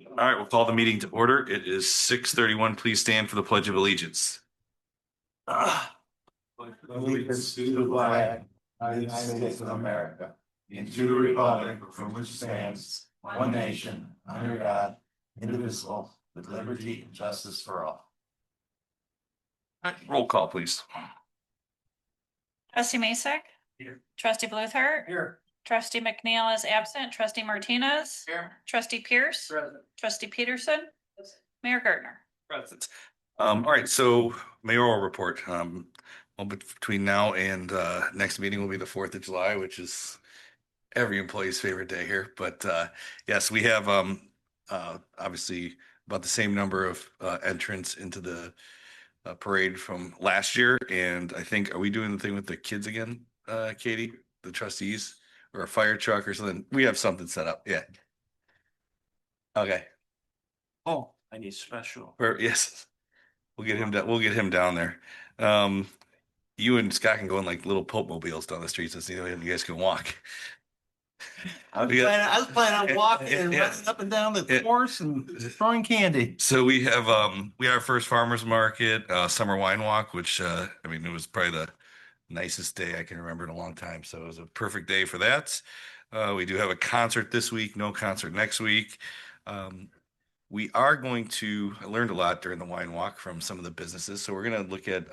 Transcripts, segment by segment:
All right, we'll call the meeting to order. It is 6:31. Please stand for the Pledge of Allegiance. Allegiance to the flag of the United States of America and to the republic for which stands one nation, under God, indivisible, with liberty and justice for all. All right, roll call, please. Trustee Masek? Here. Trustee Bluthart? Here. Trustee McNeil is absent. Trustee Martinez? Here. Trustee Pierce? Present. Trustee Peterson? Mayor Gardner? Present. All right, so mayoral report. Well, between now and next meeting will be the 4th of July, which is every employee's favorite day here. But yes, we have obviously about the same number of entrants into the parade from last year. And I think, are we doing the thing with the kids again, Katie, the trustees, or a fire truck or something? We have something set up. Yeah. Okay. Oh, I need special. Yes. We'll get him down. We'll get him down there. Um, you and Scott can go in like little Pope mobiles down the streets and see if you guys can walk. I was planning on walking and Yeah. running up and down the Yeah. course and throwing candy. So we have our first farmers market, summer wine walk, which I mean it was probably the nicest day I can remember in a long time. So it was a perfect day for that. We do have a concert this week, no concert next week. We are going to, I learned a lot during the wine walk from some of the businesses. So we're going to look at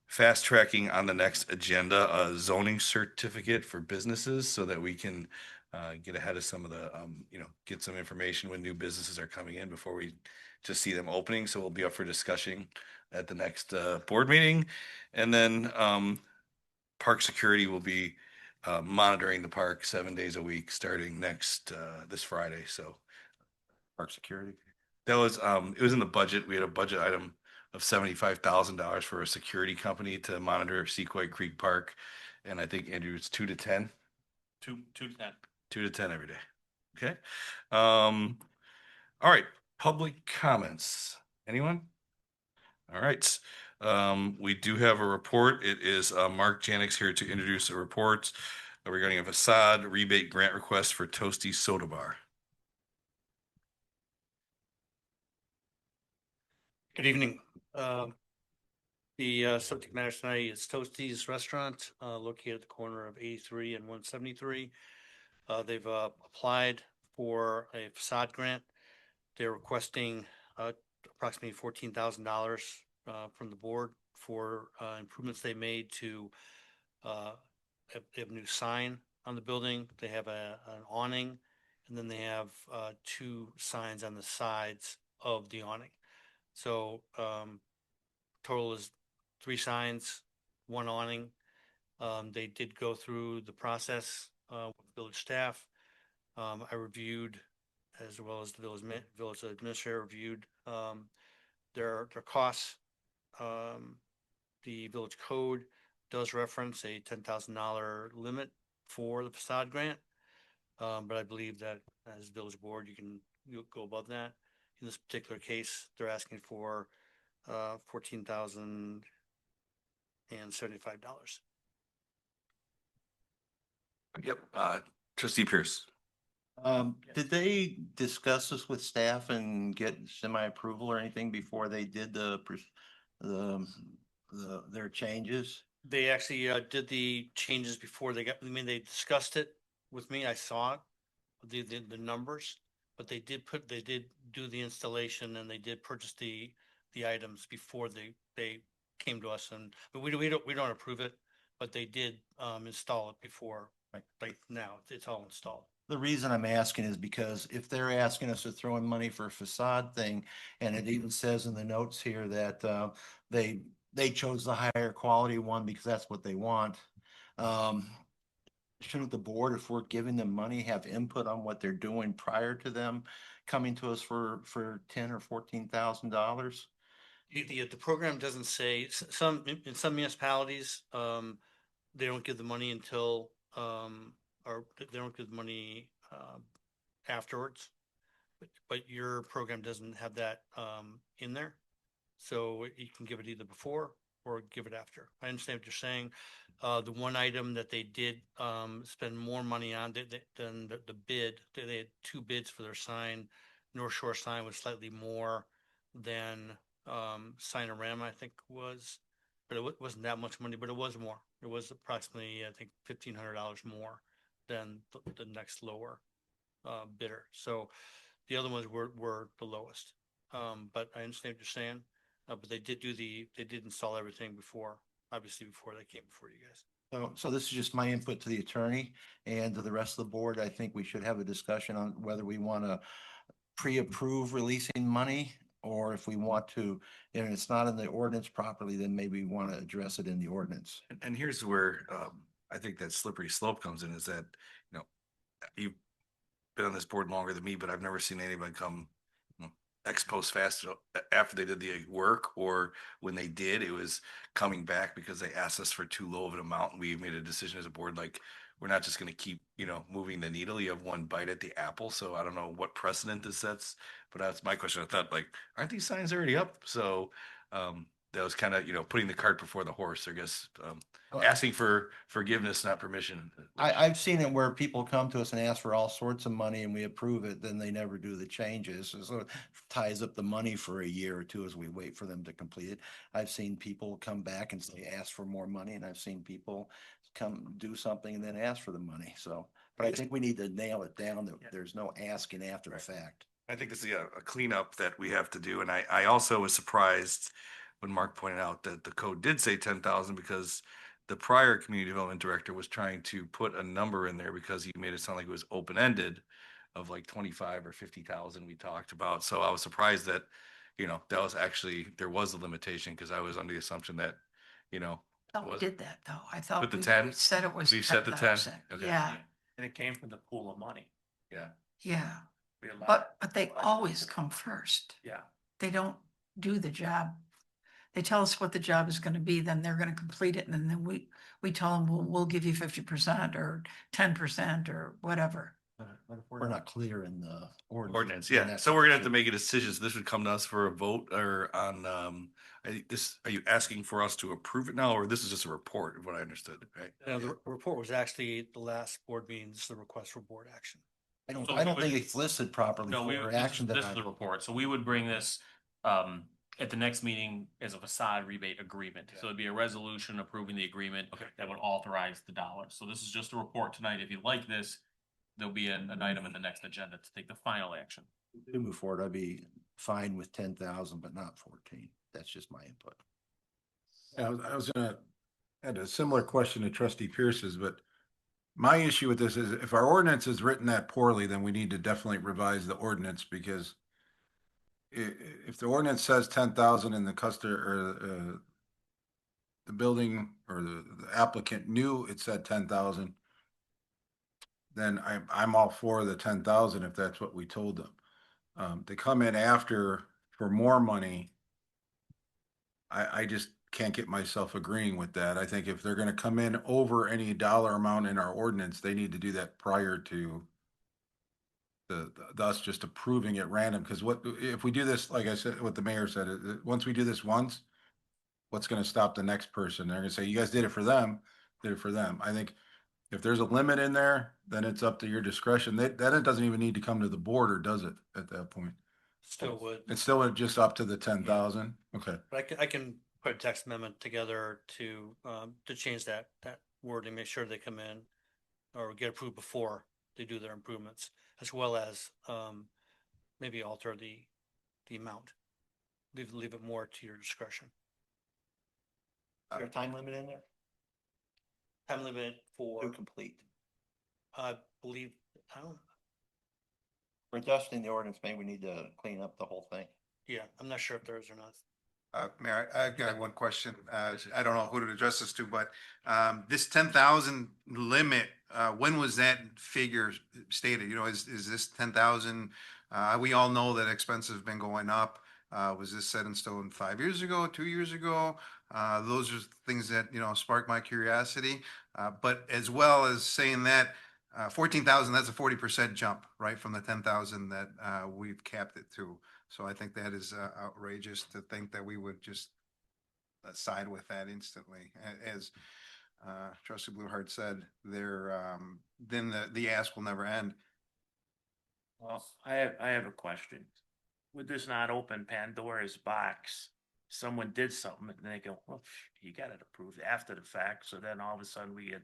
fast tracking on the next agenda, a zoning certificate for businesses so that we can get ahead of some of the, get some information when new businesses are coming in before we just see them opening. So we'll be up for discussion at the next board meeting. And then park security will be monitoring the park 7 days a week starting this Friday. So park security. That was it was in the budget. We had a budget item of $75,000 for a security company to monitor Sequoia Creek Park. And I think Andrew, it's 2 to 10. 2 to 10. 2 to 10 every day. Okay. All right. Public comments. Anyone? All right. We do have a report. It is Mark Janix here to introduce a report regarding a facade rebate grant request for Toasty Soda Bar. Good evening. The subject matter tonight is Toasties Restaurant, located at the corner of 83 and 173. They've applied for a facade grant. They're requesting approximately $14,000 from the board for improvements they made to they have a new sign on the building. They have an awning, and then they have 2 signs on the sides of the awning. So total is 3 signs, 1 awning. They did go through the process with village staff. I reviewed, as well as the village administrator reviewed their costs. The village code does reference a $10,000 limit for the facade grant, but I believe that as village board, you go above that. In this particular case, they're asking for $14,075. Yep. Trustee Pierce. Did they discuss this with staff and get semi-approval or anything before they did their changes? They actually did the changes before they they discussed it with me. I saw it, the numbers, but they did do the installation, and they did purchase the items before they came to us. But we don't approve it, but they did install it before. Like now it's all installed. The reason I'm asking is because if they're asking us to throw in money for a facade thing, and it even says in the notes here that they chose the higher quality one because that's what they want. Shouldn't the board, if we're giving them money, have input on what they're doing prior to them coming to us for $10,000 or $14,000? The program doesn't say, in some municipalities, they don't give the money until or they don't give the money afterwards. But your program doesn't have that in there, so you can give it either before or give it after. I understand what you're saying. The one item that they did spend more money on than the bid, they had 2 bids for their sign. North Shore sign was slightly more than Sinorama, I think was, but it wasn't that much money, but it was more. It was approximately, I think, $1,500 more than the next lower bidder. So the other ones were the lowest. But I understand what you're saying. But they did install everything before, obviously before they came before you guys. So this is just my input to the attorney and to the rest of the board. I think we should have a discussion on whether we want to pre-approve releasing money, or if we want to, and it's not in the ordinance properly, then maybe we want to address it in the ordinance. And here's where I think that slippery slope comes in is that, you know, you've been on this board longer than me, but I've never seen anybody come ex post facto after they did the work, or when they did, it was coming back because they asked us for too low of an amount. And we made a decision as a board, like, we're not just going to keep, moving the needle. You have one bite at the apple. So I don't know what precedent this sets, but that's my question. I thought, like, aren't these signs already up? So that was kind of, putting the cart before the horse, I guess. Asking for forgiveness, not permission. I've seen it where people come to us and ask for all sorts of money and we approve it, then they never do the changes. So it ties up the money for a year or two as we wait for them to complete it. I've seen people come back and say, ask for more money, and I've seen people come do something and then ask for the money. So, but I think we need to nail it down that there's no asking after the fact. I think this is a cleanup that we have to do. And I also was surprised when Mark pointed out that the code did say 10,000, because the prior community development director was trying to put a number in there because he made it sound like it was open-ended of like 25 or 50,000 we talked about. So I was surprised that, that was actually, there was a limitation, because I was under the assumption that, thought we did that though. I thought With the we 10? said it was We set the 10? 10,000. Okay. Yeah, And it came from the pool of money. yeah. yeah. We allowed- But they always come first. Yeah. They don't do the job. They tell us what the job is gonna be, then they're gonna complete it, and then we tell them, we'll give you 50% or 10% or whatever. But if we're not clear in the Ordinance, then yeah. that's So we're gonna have to an make a decision. So this would come to us for a vote, or on, are you asking for us to approve it now, or this is just a report of what I understood, right? The report was actually the last board meeting, this is the request for board action. issue. So I don't we think would- it's listed properly No, for action this is tonight. the report. So we would bring this at the next meeting as a facade rebate agreement. So it'd be a resolution approving the agreement that would authorize the dollars. So this is just a report tonight. If you like this, there'll be an item in the next agenda to take the final action. To move forward, I'd be fine with 10,000, but not 14. That's just my input. I was gonna add a similar question to trustee Pierce's, but my issue with this is if our ordinance is written that poorly, then we need to definitely revise the ordinance, because if the ordinance says 10,000 and the customer or the building or the applicant knew it said 10,000, then I'm all for the 10,000 if that's what we told them. They come in after for more money. I just can't get myself agreeing with that. I think if they're gonna come in over any dollar amount in our ordinance, they need to do that prior to us just approving at random. Because what, if we do this, like I said, what the mayor said, once we do this once, what's gonna stop the next person? They're gonna say, you guys did it for them, did it for them. I think if there's a limit in there, then it's up to your discretion. Then it doesn't even need to come to the board, or does it at that point? Still would. It's still just up to the 10,000? Okay. But I can put a text amendment together to change that wording, make sure they come in or get approved before they do their improvements, as well as maybe alter the amount. Leave it more to your discretion. Is there a time limit in there Time limit to for, complete? I believe, I don't, For adjusting the ordinance, maybe we need to clean up the whole thing. yeah, I'm not sure if there is or not. Mayor, I've got one question. I don't know who to address this to, but this 10,000 limit, when was that figure stated? You know, is this 10,000? We all know that expenses have been going up. Was this set in stone 5 years ago, 2 years ago? Those are things that, spark my curiosity. But as well as saying that 14,000, that's a 40% jump, right, from the 10,000 that we've capped it to. So I think that is outrageous to think that we would just side with that instantly. As Trustee Blueheart said, then the ask will never end. Well, I have a question. Would this not open Pandora's box? Someone did something and they go, well, you got it approved after the fact. So then all of a sudden we get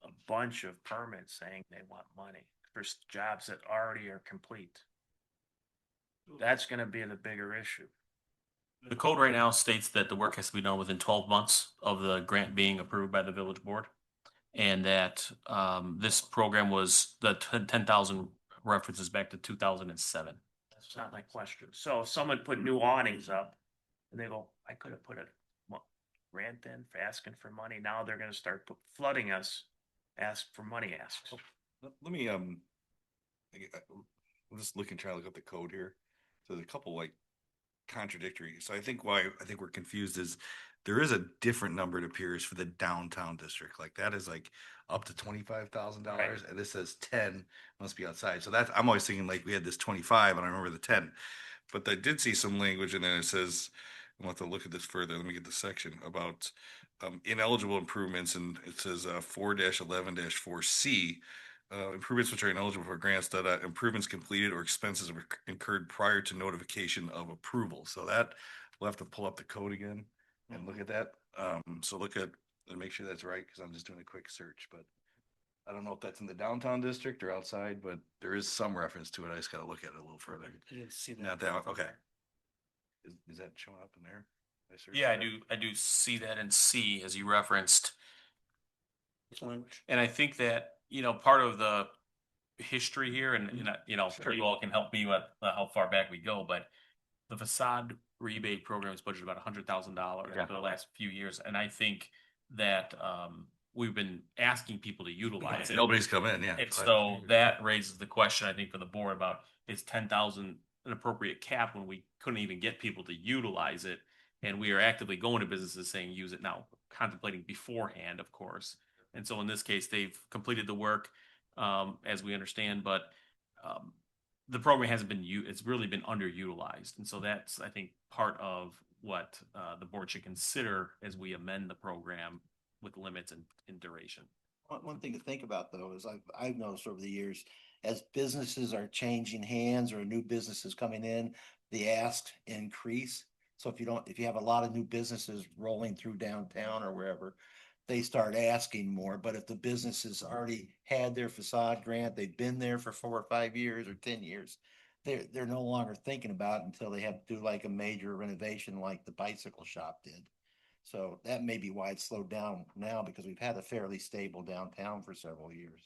a bunch of permits saying they want money for jobs that already are complete. That's gonna be the bigger issue. The code right now states that the work has to be done within 12 months of the grant being approved by the village board. And that this program was, the 10,000 references back to 2007. That's not my question. So if someone put new awnings up and they go, I could have put a grant in for asking for money. Now they're gonna start flooding us, ask for money asks. Let me, I'm just looking, trying to look up the code here. So there's a couple like contradictory. So I think why I think we're confused is there is a different number it appears for the downtown district. Like that is like up to $25,000 and this says 10 must be outside. So that's, I'm always thinking like we had this 25 and I remember the 10. But I did see some language and then it says, I'll have to look at this further. Let me get the section about ineligible improvements, and it says 4-11-4C. Improvements which are ineligible for grants that improvements completed or expenses were incurred prior to notification of approval. So that we'll have to pull up the code again and look at that. So look at and make sure that's right because I'm just doing a quick search, but I don't know if that's in the downtown district or outside, but there is some reference to it. I just got to look at it a little further. I didn't see that. Not that one. Okay. Is that showing up in there? Searched Yeah, I that? do. I do see that and see as you referenced. Language. And I think that, part of the history here and, you all can help me with how far back we go, but the facade rebate program is budgeted about $100,000 Yeah. for the last few years. And I think that, we've been asking people to utilize it. Nobody's come in, yeah. And so that raises the question, I think, for the board about is 10,000 an appropriate cap when we couldn't even get people to utilize it? And we are actively going to businesses saying use it now, contemplating beforehand, of course. And so in this case, they've completed the work, as we understand, but the program hasn't been it's really been underutilized. And so that's, I think, part of what the board should consider as we amend the program with limits and duration. One thing to think about though is I've noticed over the years, as businesses are changing hands or new businesses coming in, the asks increase. So if you have a lot of new businesses rolling through downtown or wherever, they start asking more. But if the businesses already had their facade grant, they've been there for 4 or 5 years or 10 years, they're no longer thinking about it until they have to do like a major renovation like the bicycle shop did. So that may be why it's slowed down now because we've had a fairly stable downtown for several years.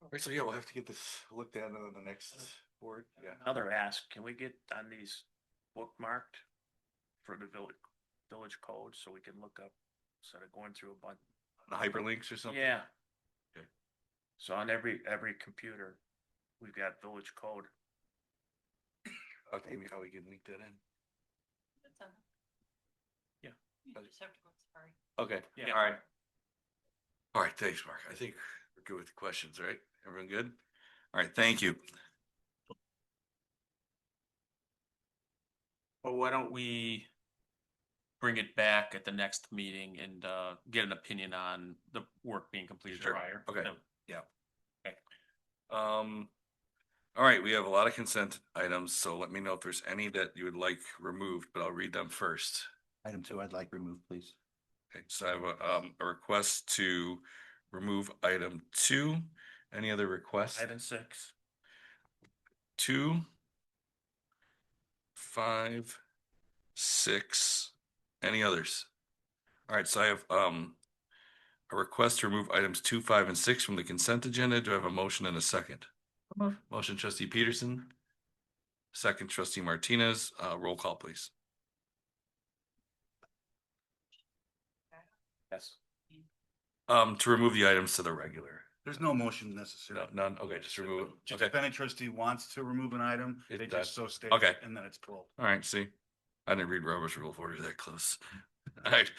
All right, so yeah, we'll have to get this looked at on the next board. Yeah. Another ask, can we get on these bookmarked for the village code so we can look up instead of going through a bunch? The hyperlinks or something? Yeah. Okay. So on every computer, we've got village code. Okay, maybe how we can link that in. Yeah. Okay, Yeah. all right. All right, thanks, Mark. I think we're good with the questions, right? Everyone good? All right, thank you. Well, why don't we bring it back at the next meeting and get an opinion on the work being completed Sure. prior? Okay. Then- Yeah. Okay. All right, we have a lot of consent items, so let me know if there's any that you would like removed, but I'll read them first. Item 2, I'd like removed, please. Okay, so I have a request to remove item 2. Any other requests? Item 6. 2, 5, 6, any others? All right, so I have a request to remove items 2, 5, and 6 from the consent agenda. Do I have a motion and a second? Motion trustee Peterson. Second trustee Martinez. Roll call, please. Yes. To remove the items to the regular. There's no motion necessary. None. Okay, just remove it. Just Okay. if any trustee wants to remove an item, It they does. just so state. Okay. And then it's pulled. All right, see, I didn't read Robert's Rule of Order that close. All right,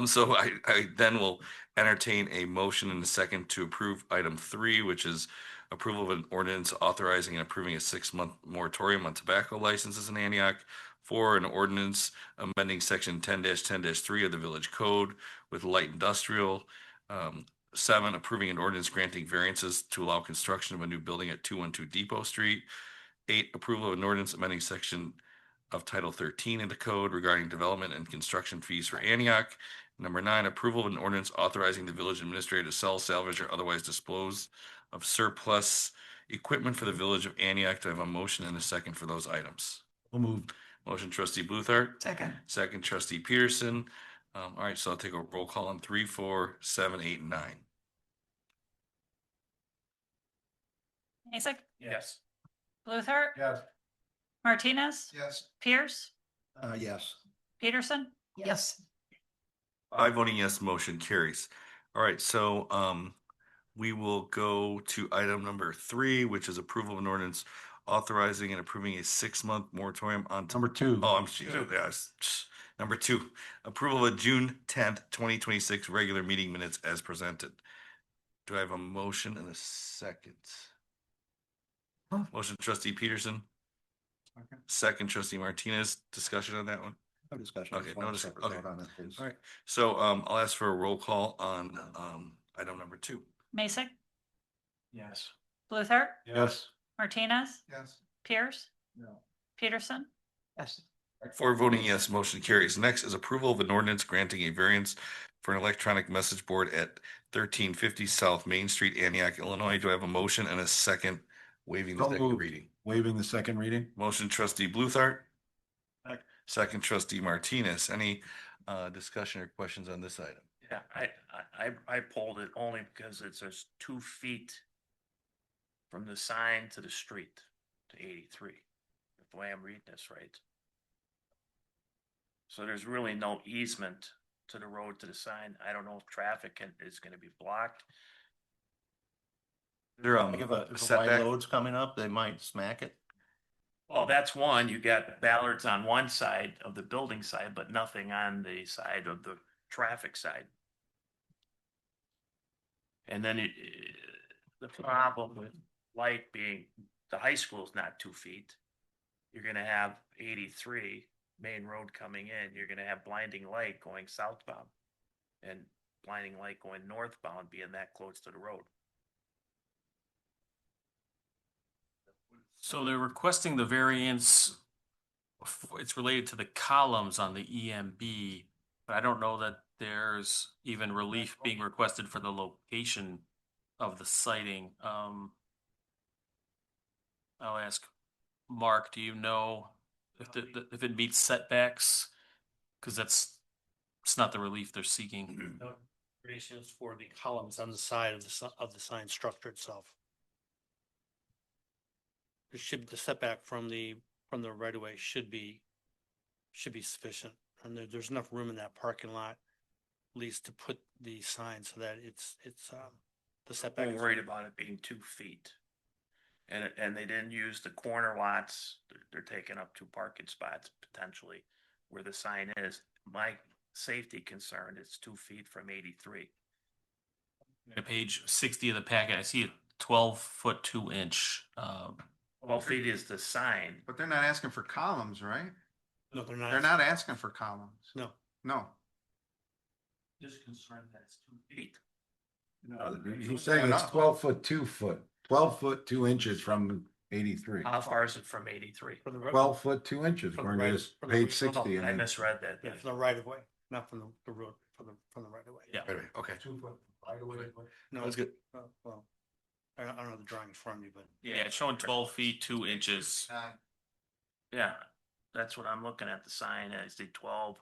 so I then will entertain a motion in a second to approve item 3, which is approval of an ordinance authorizing and approving a 6-month moratorium on tobacco licenses in Antioch. 4, an ordinance amending section 10-10-3 of the Village Code with light industrial. 7, approving an ordinance granting variances to allow construction of a new building at 212 Depot Street. 8, approval of an ordinance amending section of Title 13 in the code regarding development and construction fees for Antioch. Number 9, approval of an ordinance authorizing the village administrator to sell, salvage, or otherwise dispose of surplus equipment for the village of Antioch. Do I have a motion and a second for those items? We'll move. Motion trustee Bluthart, Second. second trustee Peterson. All right, so I'll take a roll call on 3, 4, 7, 8, and 9. Mason, Yes. Luther, Yes. Martinez, Yes. Pierce, Yes. Peterson, Yes. 5 voting yes, motion carries. All right, so we will go to item number 3, which is approval of an ordinance authorizing and approving a 6-month moratorium on. Number 2. Oh, I'm yes. Number 2, approval of June 10th, 2026 regular meeting minutes as presented. Do I have a motion and a second? Motion trustee Peterson. Second trustee Martinez. Discussion on that one? No discussion. Okay, Just no want a discussion. separate Okay. vote on it, please. All right, so I'll ask for a roll call on item number 2. Mason, Yes. Luther, Yes. Martinez, Yes. Pierce, No. Peterson, Yes. 4 voting yes, motion carries. Next is approval of an ordinance granting a variance for an electronic message board at 1350 South Main Street, Antioch, Illinois. Do I have a motion and a second waiving the So second moved. reading? Waiving the second reading? Motion trustee Bluthart. Second. Second trustee Martinez. Any discussion or questions on this item? Yeah, I pulled it only because it says 2 feet from the sign to the street to 83, if the way I'm reading this right. So there's really no easement to the road to the sign. I don't know if traffic is gonna be blocked. There, Like if a wide setback. load's coming up, they might smack it. Well, that's one, you got ballards on one side of the building side, but nothing on the side of the traffic side. And then the problem with light being, the high school's not 2 feet. You're gonna have 83 main road coming in, you're gonna have blinding light going southbound. And blinding light going northbound being that close to the road. So they're requesting the variance. It's related to the columns on the EMB, but I don't know that there's even relief being requested for the location of the sighting. I'll ask Mark, do you know if it meets setbacks? Because it's not the relief they're seeking. Variations for the columns on the side of the sign structure itself. It should, the setback from the right of way should be sufficient. And there's enough room in that parking lot, at least to put the sign so that it's the setback. I'm worried about it being 2 feet. And they didn't use the corner lots. They're taking up 2 parking spots potentially where the sign is. My safety concern is 2 feet from 83. At page 60 of the packet, I see a 12-foot 2-inch. 12 feet is the sign. But they're not asking for columns, right? No, they're not. They're not asking for columns. No. No. Just concerned that it's 2 feet. He's saying it's 12 foot, 2 foot, 12 foot, 2 inches from 83. How far is it from 83? From the 12 foot, 2 inches, From the according to right- this from the page right- no, 60. I misread that. Yeah, from the right of way, not from the road, from the right of way. Yeah. Right, okay. 2 foot right away. No, That's good. well, I don't know the drawing in front of me, but Yeah, it's showing 12 feet, 2 inches. Yeah, that's what I'm looking at, the sign, I see 12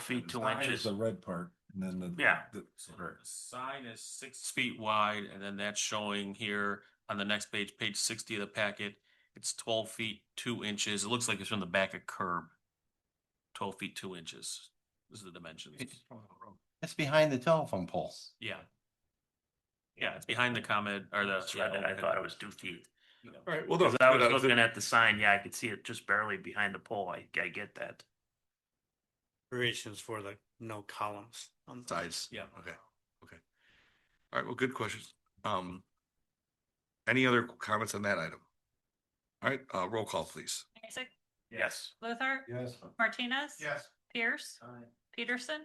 feet, 2 inches. The red part, and then the. Yeah. So the sign is 6 feet wide, and then that's showing here on the next page, page 60 of the packet. It's 12 feet, 2 inches. It looks like it's from the back of curb. 12 feet, 2 inches. This is the dimensions. It's behind the telephone pole. Yeah. Yeah, it's behind the comment or the. Misread it. I thought it was 2 feet. All right, well, Because I was looking at the sign, yeah, I could see it just barely behind the pole, I get that. variations for the no columns on the sides. Yeah. Okay. Okay. All right. Well, good questions. Any other comments on that item? All right. Roll call, please. Mason, Yes. Luther, Yes. Martinez. Yes. Pierce, Peterson,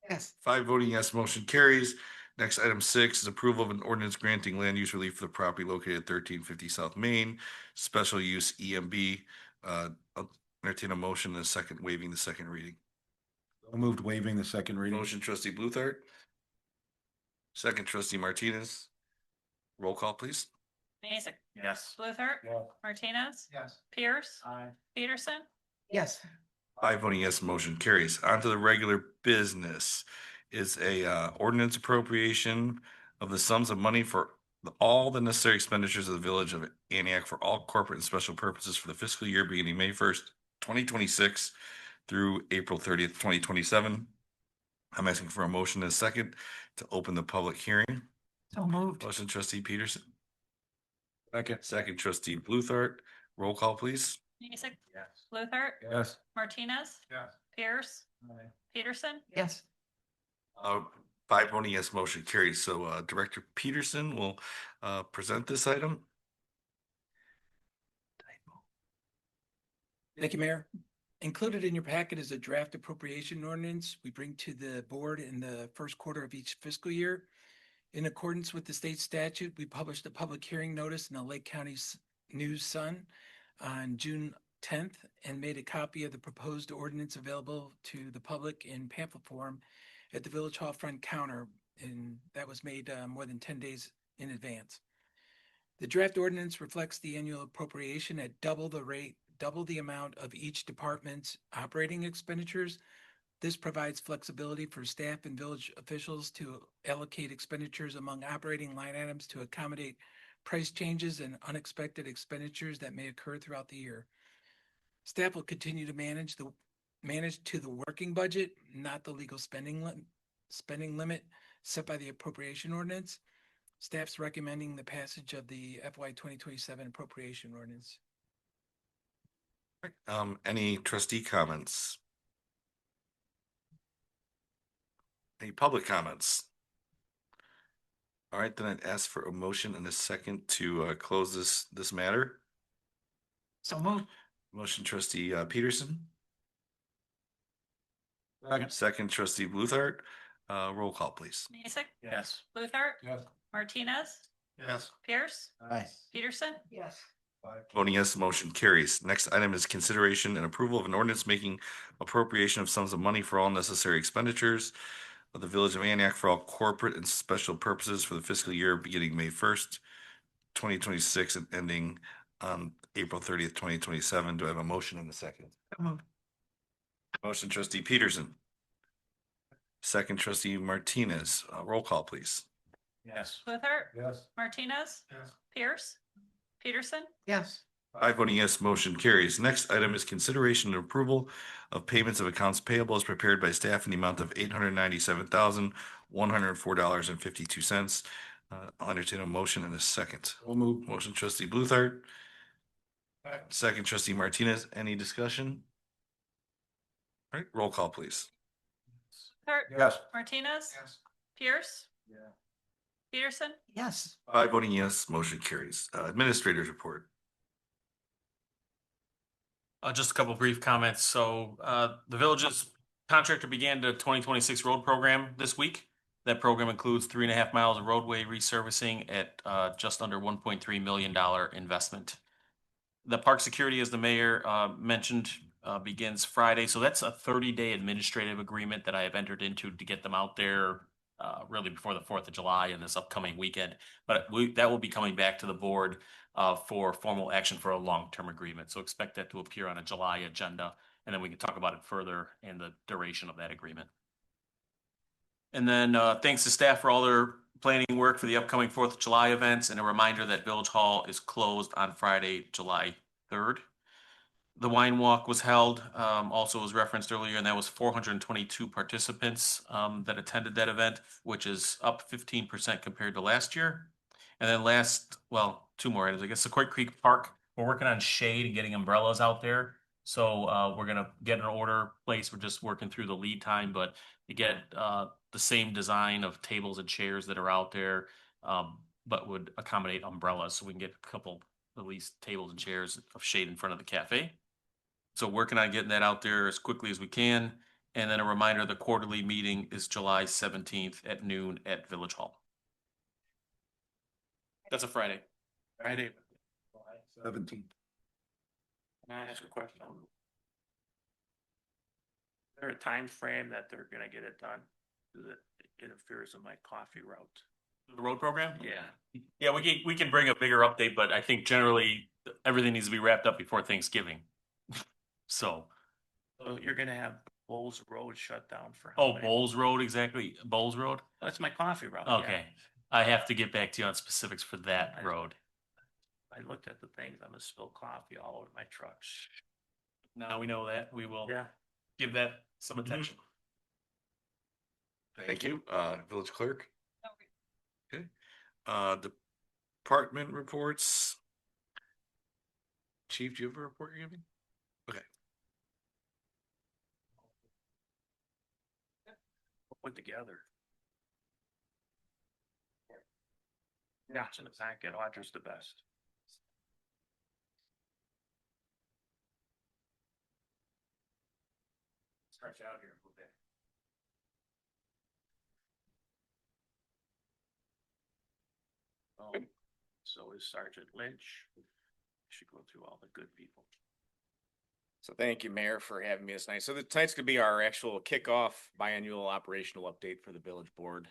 Yes. 5 voting yes, motion carries. Next, item 6 is approval of an ordinance granting land use relief for the property located at 1350 South Main, special use EMB. I'll entertain a motion and a second waiving the second reading. So moved waiving the second reading. Motion trustee Bluthart. Second trustee Martinez. Roll call, please. Mason, Yes. Luther, Yeah. Martinez, Yes. Pierce, Aye. Peterson, Yes. 5 voting yes, motion carries. On to the regular business is a ordinance appropriation of the sums of money for all the necessary expenditures of the village of Antioch for all corporate and special purposes for the fiscal year beginning May 1st, 2026 through April 30th, 2027. I'm asking for a motion and a second to open the public hearing. So moved. Motion trustee Peterson, Second. second trustee Bluthart. Roll call, please. Mason, Yes. Luther, Yes. Martinez, Yes. Pierce, Peterson, Yes. 5 voting yes, motion carries. So Director Peterson will present this item. Thank you, Mayor. Included in your packet is a draft appropriation ordinance we bring to the board in the first quarter of each fiscal year. In accordance with the state statute, we published a public hearing notice in the Lake County News Sun on June 10th and made a copy of the proposed ordinance available to the public in pamphlet form at the Village Hall front counter, and that was made more than 10 days in advance. The draft ordinance reflects the annual appropriation at double the rate, double the amount of each department's operating expenditures. This provides flexibility for staff and village officials to allocate expenditures among operating line items to accommodate price changes and unexpected expenditures that may occur throughout the year. Staff will continue to manage to the working budget, not the legal spending limit set by the appropriation ordinance. Staff's recommending the passage of the FY 2027 appropriation ordinance. Any trustee comments? Any public comments? All right, then I'd ask for a motion and a second to close this matter. So moved. Motion trustee Peterson, Second. second trustee Bluthart. Roll call, please. Mason, Yes. Luther, Yes. Martinez, Yes. Pierce, Aye. Peterson, Yes. Voting yes, motion carries. Next item is consideration and approval of an ordinance making appropriation of sums of money for all necessary expenditures of the Village of Antioch for all corporate and special purposes for the fiscal year beginning May 1st, 2026 and ending on April 30th, 2027. Do I have a motion and a second? So moved. Motion trustee Peterson. Second trustee Martinez. Roll call, please. Yes. Luther, Yes. Martinez, Yes. Pierce, Peterson, Yes. 5 voting yes, motion carries. Next item is consideration and approval of payments of accounts payable as prepared by staff in the amount of $897,104.52. I'll entertain a motion in a second. We'll move. Motion trustee Bluthart. Second trustee Martinez. Any discussion? All right, roll call, please. Luther, Yes. Martinez, Yes. Pierce, Yeah. Peterson, Yes. 5 voting yes, motion carries. Administrators report. Just a couple brief comments. So the village's contractor began the 2026 road program this week. That program includes 3.5 miles of roadway resurfacing at just under $1.3 million investment. The park security, as the mayor mentioned, begins Friday. So that's a 30-day administrative agreement that I have entered into to get them out there really before the 4th of July and this upcoming weekend. But that will be coming back to the board for formal action for a long-term agreement. So expect that to appear on a July agenda, and then we can talk about it further in the duration of that agreement. And then thanks to staff for all their planning work for the upcoming 4th of July events, and a reminder that Village Hall is closed on Friday, July 3rd. The wine walk was held, also was referenced earlier, and that was 422 participants that attended that event, which is up 15% compared to last year. And then two more items. I guess the Quake Creek Park, we're working on shade and getting umbrellas out there. So we're gonna get an order placed. We're just working through the lead time, but to get the same design of tables and chairs that are out there, but would accommodate umbrellas, so we can get a couple, at least tables and chairs of shade in front of the cafe. So working on getting that out there as quickly as we can. And then a reminder, the quarterly meeting is July 17th at noon at Village Hall. That's a Friday. Friday. 17. Can I ask a question? Is there a time frame that they're gonna get it done? Does it interferes with my coffee route? The road program? Yeah. Yeah, we can bring a bigger update, but I think generally everything needs to be wrapped up before Thanksgiving. So, So you're gonna have Bowles Road shut down for how oh, many- Bowles Road, exactly. Bowles Road? That's my coffee route. yeah. Okay. I have to get back to you on specifics for that road. I looked at the things, I'm gonna spill coffee all over my trucks. Now we know that. We will Yeah. give that some attention. Thank you. Village clerk. Okay. Department reports. Chief, do you have a report you're giving? Okay. Put together. Yeah, it's in the packet. Audra's the best. Stretch out here a little bit. So is Sergeant Lynch. Should go through all the good people. So thank you, Mayor, for having me this night. So tonight's gonna be our actual kickoff biannual operational update for the village board.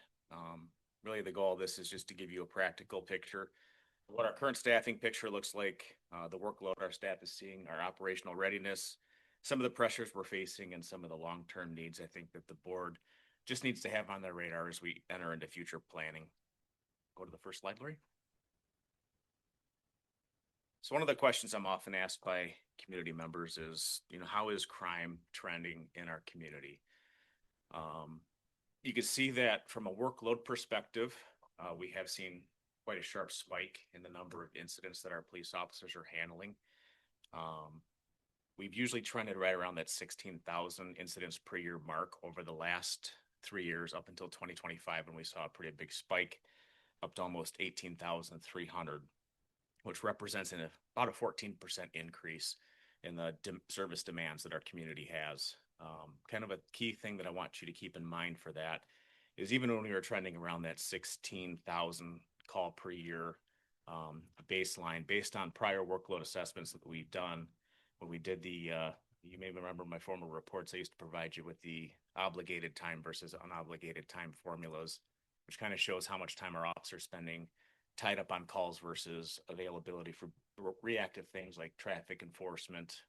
Really the goal of this is just to give you a practical picture of what our current staffing picture looks like, the workload our staff is seeing, our operational readiness, some of the pressures we're facing, and some of the long-term needs I think that the board just needs to have on their radar as we enter into future planning. Go to the first slide, Lori. So one of the questions I'm often asked by community members is, how is crime trending in our community? You can see that from a workload perspective, we have seen quite a sharp spike in the number of incidents that our police officers are handling. We've usually trended right around that 16,000 incidents per year mark over the last 3 years up until 2025, when we saw a pretty big spike up to almost 18,300. Which represents about a 14% increase in the service demands that our community has. Kind of a key thing that I want you to keep in mind for that is even when we were trending around that 16,000 call per year baseline, based on prior workload assessments that we've done, when we did you may remember my former reports, I used to provide you with the obligated time versus unobligated time formulas, which kind of shows how much time our officers spending tied up on calls versus availability for reactive things like traffic enforcement,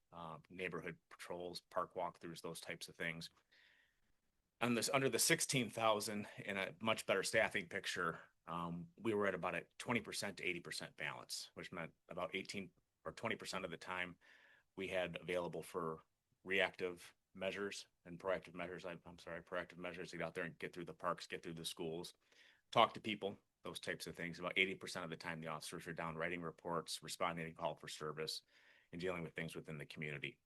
neighborhood patrols, park walkthroughs, those types of things. On this, under the 16,000 in a much better staffing picture, we were at about a 20% to 80% balance, which meant about 18 or 20% of the time we had available for reactive measures and proactive measures. Proactive measures to get out there and get through the parks, get through the schools, talk to people, those types of things. About 80% of the time, the officers are down writing reports, responding to call for service, and dealing with things within the community.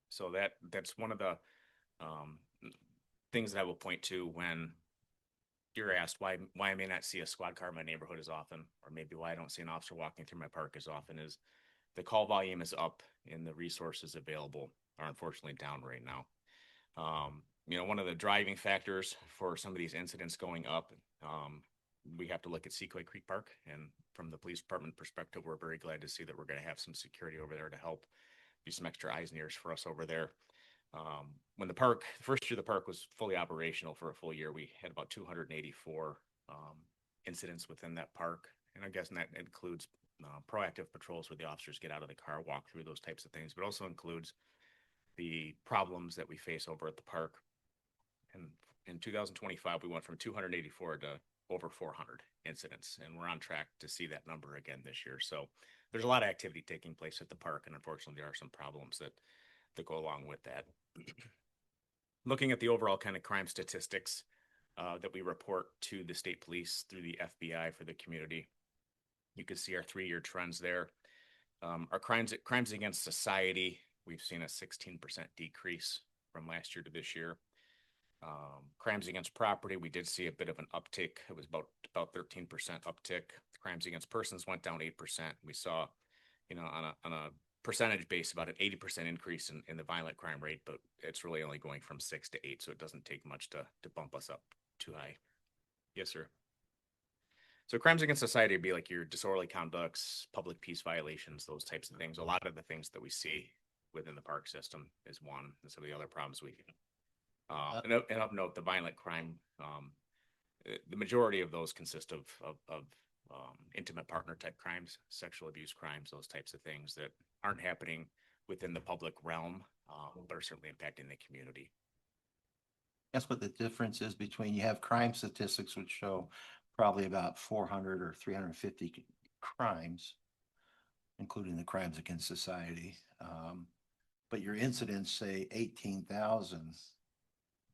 So that's one of the things that I will point to when you're asked why I may not see a squad car in my neighborhood as often, or maybe why I don't see an officer walking through my park as often, is the call volume is up and the resources available are unfortunately down right now. One of the driving factors for some of these incidents going up, we have to look at Sequoia Creek Park, and from the police department perspective, we're very glad to see that we're going to have some security over there to help do some extra eyes and ears for us over there. When the first year the park was fully operational for a full year, we had about 284 incidents within that park, and I'm guessing that includes proactive patrols where the officers get out of the car, walk through those types of things, but also includes the problems that we face over at the park. And in 2025, we went from 284 to over 400 incidents, and we're on track to see that number again this year. So there's a lot of activity taking place at the park, and unfortunately there are some problems that go along with that. Looking at the overall kind of crime statistics that we report to the state police through the FBI for the community, you can see our 3-year trends there. Our crimes against society, we've seen a 16% decrease from last year to this year. Crimes against property, we did see a bit of an uptick. It was about 13% uptick. Crimes against persons went down 8%. We saw, on a percentage based about an 80% increase in the violent crime rate, but it's really only going from 6 to 8. So it doesn't take much to bump us up too high. Yes, sir. So crimes against society would be like your disorderly conducts, public peace violations, those types of things. A lot of the things that we see within the park system is one, and some of the other problems we and of note, the violent crime, the majority of those consist of intimate partner type crimes, sexual abuse crimes, those types of things that aren't happening within the public realm, but are certainly impacting the community. That's what the difference is between, you have crime statistics which show probably about 400 or 350 crimes, including the crimes against society. But your incidents say 18,000.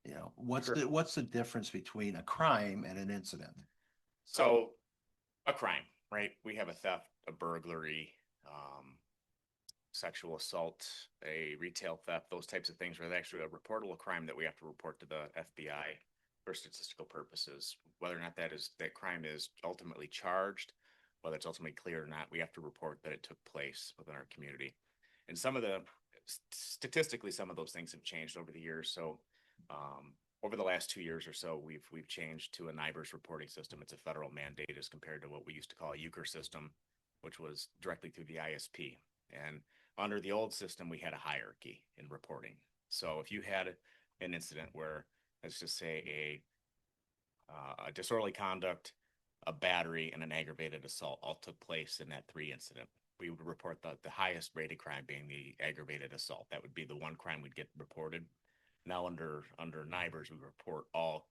You know, what's the difference between a crime and an incident? So a crime, right? We have a theft, a burglary, sexual assault, a retail theft, those types of things are actually a reportable crime that we have to report to the FBI for statistical purposes. Whether or not that crime is ultimately charged, whether it's ultimately clear or not, we have to report that it took place within our community. And statistically, some of those things have changed over the years. So over the last 2 years or so, we've changed to a NIBRS reporting system. It's a federal mandate as compared to what we used to call a euchre system, which was directly through the ISP. And under the old system, we had a hierarchy in reporting. So if you had an incident where, let's just say, a disorderly conduct, a battery, and an aggravated assault all took place in that 3 incident, we would report the highest rated crime being the aggravated assault. That would be the one crime we'd get reported. Now under NIBRS, we report all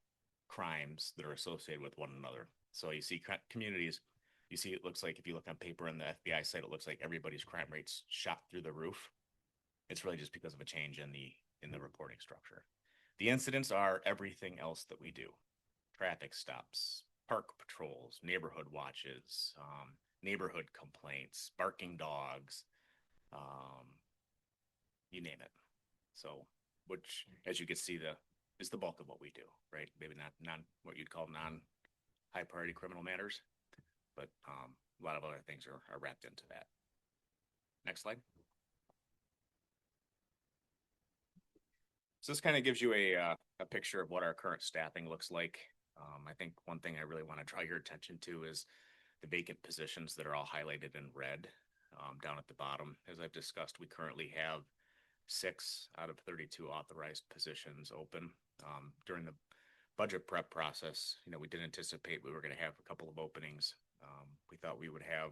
crimes that are associated with one another. So you see communities, you see, it looks like if you look on paper on the FBI site, it looks like everybody's crime rates shot through the roof. It's really just because of a change in the reporting structure. The incidents are everything else that we do: traffic stops, park patrols, neighborhood watches, neighborhood complaints, barking dogs, you name it. So, which, as you can see, is the bulk of what we do, right? Maybe not what you'd call high priority criminal matters, but a lot of other things are wrapped into that. Next slide. So this kind of gives you a picture of what our current staffing looks like. I think one thing I really want to draw your attention to is the vacant positions that are all highlighted in red down at the bottom. As I've discussed, we currently have 6 out of 32 authorized positions open. During the budget prep process, we did anticipate we were going to have a couple of openings. We thought we would have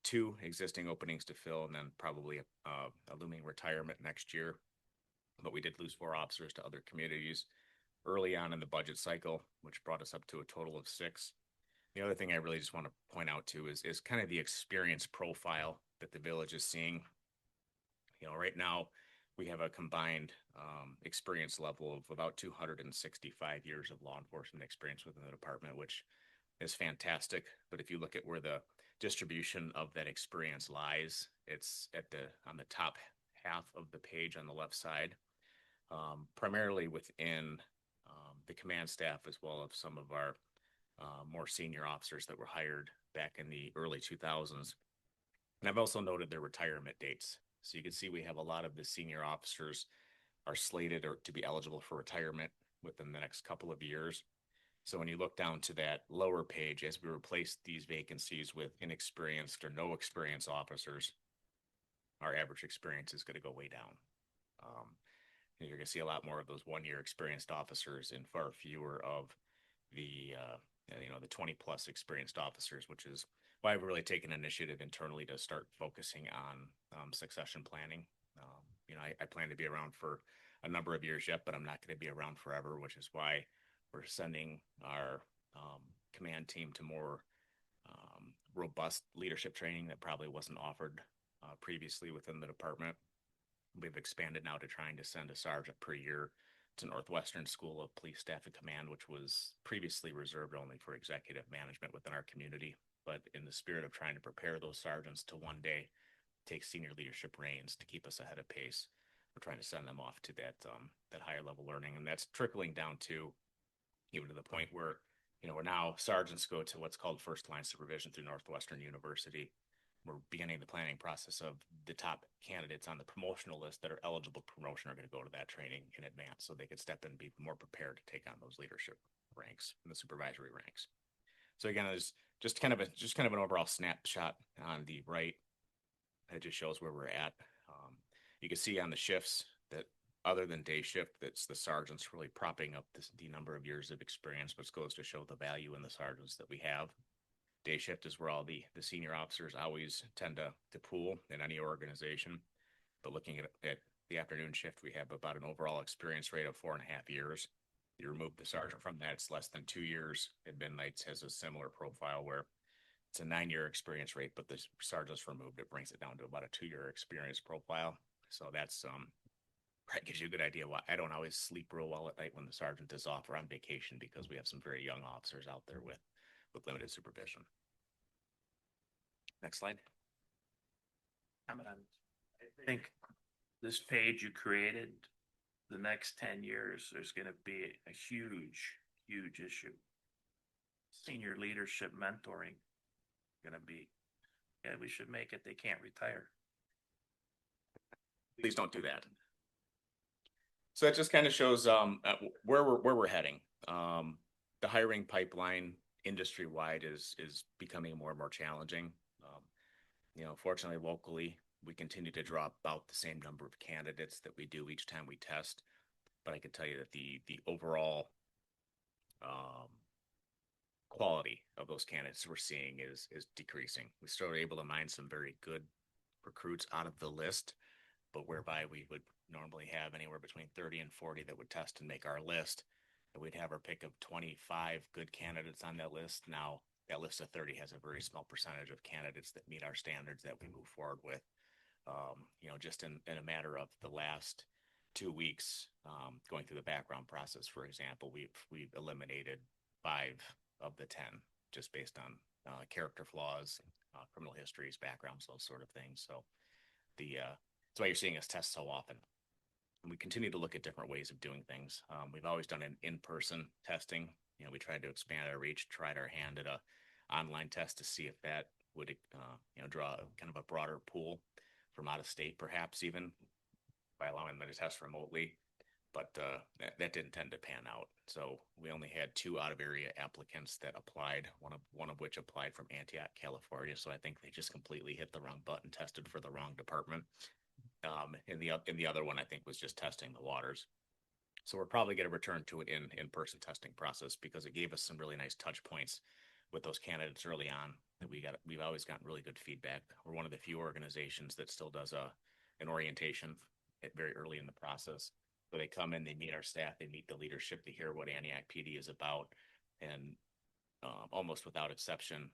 2 existing openings to fill, and then probably a looming retirement next year. But we did lose 4 officers to other communities early on in the budget cycle, which brought us up to a total of 6. The other thing I really just want to point out too is kind of the experience profile that the village is seeing. Right now we have a combined experience level of about 265 years of law enforcement experience within the department, which is fantastic. But if you look at where the distribution of that experience lies, it's on the top half of the page on the left side, primarily within the command staff, as well as some of our more senior officers that were hired back in the early 2000s. And I've also noted their retirement dates. So you can see we have a lot of the senior officers are slated to be eligible for retirement within the next couple of years. So when you look down to that lower page, as we replace these vacancies with inexperienced or no experience officers, our average experience is going to go way down. You're going to see a lot more of those 1-year experienced officers and far fewer of the 20 plus experienced officers, which is why I've really taken initiative internally to start focusing on succession planning. I plan to be around for a number of years yet, but I'm not going to be around forever, which is why we're sending our command team to more robust leadership training that probably wasn't offered previously within the department. We've expanded now to trying to send a sergeant per year to Northwestern School of Police Staff and Command, which was previously reserved only for executive management within our community. But in the spirit of trying to prepare those sergeants to one day take senior leadership reins to keep us ahead of pace, we're trying to send them off to that higher level learning. And that's trickling down to even to the point where, where now sergeants go to what's called first line supervision through Northwestern University. we're beginning the planning process of the top candidates on the promotional list that are eligible for promotion are going to go to that training in advance so they could step in and be more prepared to take on those leadership ranks and the supervisory ranks. So again, there's just kind of an overall snapshot on the right. It just shows where we're at. You can see on the shifts that other than day shift, that's the sergeants really propping up the number of years of experience, which goes to show the value in the sergeants that we have. Day shift is where all the senior officers always tend to pool in any organization. But looking at the afternoon shift, we have about an overall experience rate of 4.5 years. You remove the sergeant from that, it's less than 2 years. And midnights has a similar profile where it's a 9-year experience rate, but the sergeant's removed. It brings it down to about a 2-year experience profile. So that's that gives you a good idea why I don't always sleep real well at night when the sergeant is off or on vacation, because we have some very young officers out there with limited supervision. Next slide. I think this page you created, the next 10 years, there's going to be a huge, huge issue. Senior leadership mentoring going to be, yeah, we should make it. They can't retire. Please don't do that. So that just kind of shows where we're heading. The hiring pipeline industry wide is becoming more and more challenging. Fortunately, locally, we continue to drop about the same number of candidates that we do each time we test. But I can tell you that the overall quality of those candidates we're seeing is decreasing. We still are able to mine some very good recruits out of the list, but whereby we would normally have anywhere between 30 and 40 that would test and make our list, and we'd have our pick of 25 good candidates on that list. Now, that list of 30 has a very small percentage of candidates that meet our standards that we move forward with. Just in a matter of the last 2 weeks, going through the background process, for example, we've eliminated 5 of the 10 just based on character flaws, criminal histories, backgrounds, those sort of things. So that's why you're seeing us test so often. And we continue to look at different ways of doing things. We've always done an in-person testing. We tried to expand our reach, tried our hand at a online test to see if that would draw kind of a broader pool from out of state, perhaps even by allowing them to test remotely. But that didn't tend to pan out. So we only had 2 out of area applicants that applied, one of which applied from Antioch, California. So I think they just completely hit the wrong button, tested for the wrong department. And the other one, I think, was just testing the waters. So we're probably going to return to an in-person testing process because it gave us some really nice touch points with those candidates early on that we've always gotten really good feedback. We're one of the few organizations that still does an orientation very early in the process. So they come in, they meet our staff, they meet the leadership, they hear what Antioch PD is about, and almost without exception,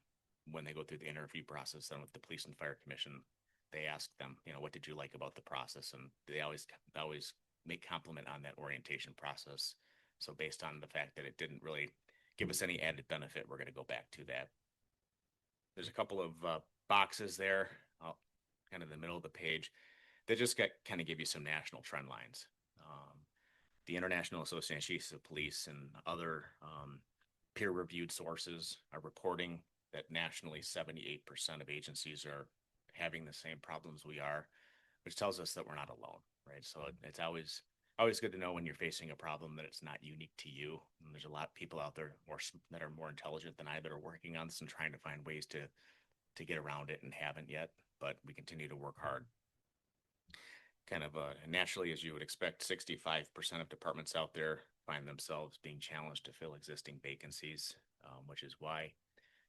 when they go through the interview process then with the Police and Fire Commission, they ask them, what did you like about the process? And they always make compliment on that orientation process. So based on the fact that it didn't really give us any added benefit, we're going to go back to that. There's a couple of boxes there, kind of in the middle of the page, that just kind of give you some national trend lines. The International Association of Police and other peer-reviewed sources are reporting that nationally 78% of agencies are having the same problems we are, which tells us that we're not alone, right? So it's always good to know when you're facing a problem that it's not unique to you. And there's a lot of people out there that are more intelligent than I that are working on this and trying to find ways to get around it and haven't yet, but we continue to work hard. Kind of naturally, as you would expect, 65% of departments out there find themselves being challenged to fill existing vacancies, which is why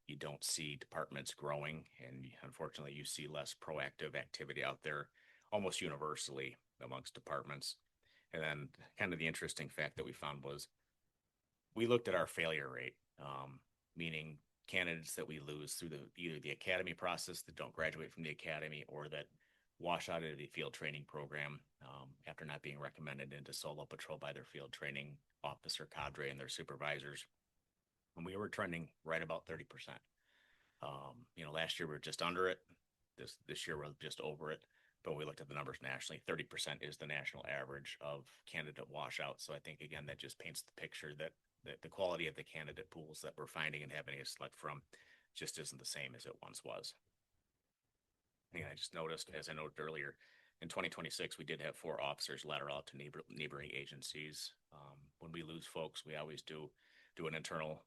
you don't see departments growing, and unfortunately you see less proactive activity out there almost universally amongst departments. And then kind of the interesting fact that we found was we looked at our failure rate, meaning candidates that we lose through either the academy process that don't graduate from the academy or that wash out of the field training program after not being recommended into solo patrol by their field training officer cadre and their supervisors. And we were trending right about 30%. Last year we were just under it. This year we're just over it. But when we looked at the numbers nationally, 30% is the national average of candidate washout. So I think, again, that just paints the picture that the quality of the candidate pools that we're finding and having to select from just isn't the same as it once was. thing I just noticed, as I noted earlier, in 2026, we did have 4 officers lateral out to neighboring agencies. When we lose folks, we always do an internal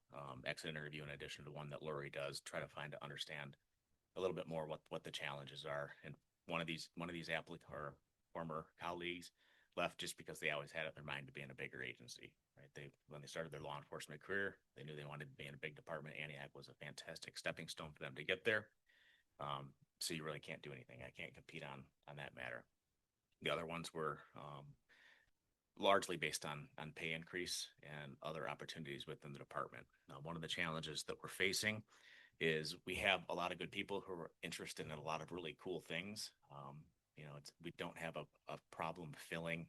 exit interview in addition to one that Lori does, try to find to understand a little bit more what the challenges are. And one of these applicant or former colleagues left just because they always had it in their mind to be in a bigger agency, right? When they started their law enforcement career, they knew they wanted to be in a big department. Antioch was a fantastic stepping stone for them to get there. So you really can't do anything. I can't compete on that matter. The other ones were largely based on pay increase and other opportunities within the department. Now, one of the challenges that we're facing is we have a lot of good people who are interested in a lot of really cool things. We don't have a problem filling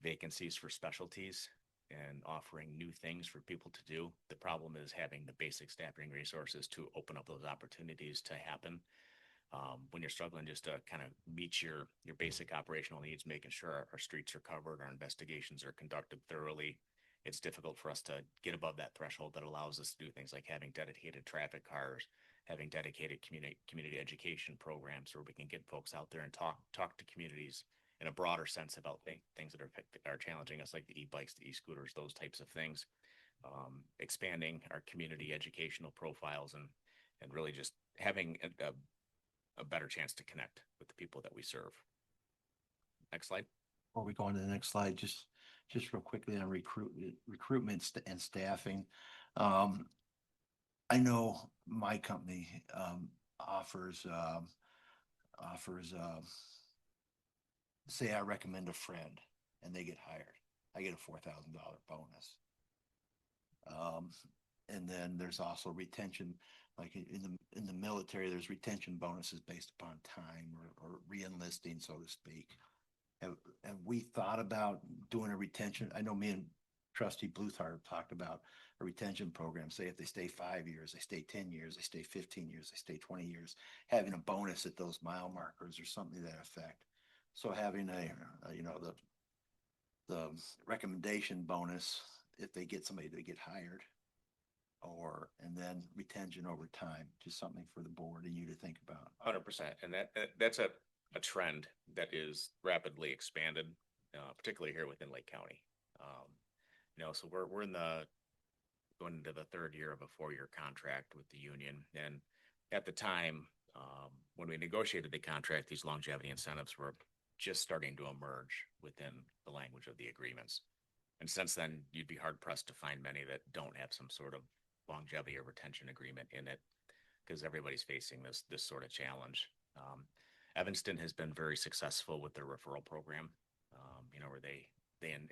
vacancies for specialties and offering new things for people to do. The problem is having the basic staffing resources to open up those opportunities to happen. When you're struggling just to kind of meet your basic operational needs, making sure our streets are covered, our investigations are conducted thoroughly, it's difficult for us to get above that threshold that allows us to do things like having dedicated traffic cars, having dedicated community education programs where we can get folks out there and talk to communities in a broader sense about things that are challenging us, like the e-bikes, the e-scooters, those types of things. Expanding our community educational profiles and really just having a better chance to connect with the people that we serve. Next slide. Before we go on to the next slide, just real quickly on recruitment and staffing. I know my company offers say I recommend a friend and they get hired, I get a $4,000 bonus. And then there's also retention, like in the military, there's retention bonuses based upon time or re-enlisting, so to speak. Have we thought about doing a retention? I know me and Trustee Bluthart have talked about a retention program. Say if they stay 5 years, they stay 10 years, they stay 15 years, they stay 20 years, having a bonus at those mile markers or something to that effect. So having the recommendation bonus if they get somebody to get hired, and then retention over time, just something for the board and you to think about. 100%. And that's a trend that is rapidly expanded, particularly here within Lake County. So we're going into the 3rd year of a 4-year contract with the union. And at the time, when we negotiated the contract, these longevity incentives were just starting to emerge within the language of the agreements. And since then, you'd be hard pressed to find many that don't have some sort of longevity or retention agreement in it, because everybody's facing this sort of challenge. Evanston has been very successful with their referral program, where they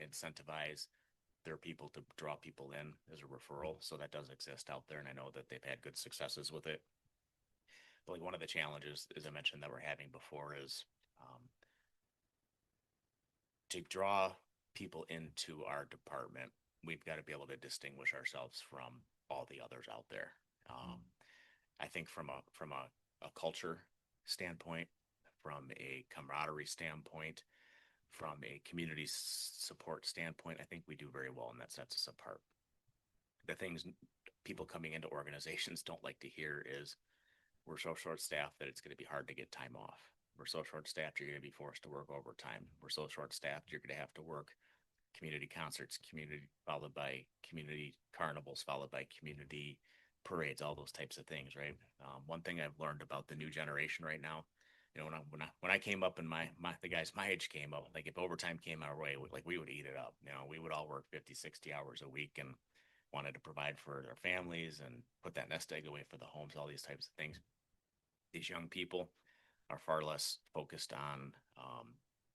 incentivize their people to draw people in as a referral. So that does exist out there, and I know that they've had good successes with it. But like one of the challenges, as I mentioned, that we're having before is to draw people into our department, we've got to be able to distinguish ourselves from all the others out there. I think from a culture standpoint, from a camaraderie standpoint, from a community support standpoint, I think we do very well, and that sets us apart. The things people coming into organizations don't like to hear is we're so short-staffed that it's going to be hard to get time off. We're so short-staffed, you're going to be forced to work overtime. We're so short-staffed, you're going to have to work community concerts, followed by community carnivals, followed by community parades, all those types of things, right? One thing I've learned about the new generation right now, when I came up and the guys my age came up, like if overtime came our way, we would eat it up. We would all work 50, 60 hours a week and wanted to provide for their families and put that nest egg away for the homes, all these types of things. These young people are far less focused on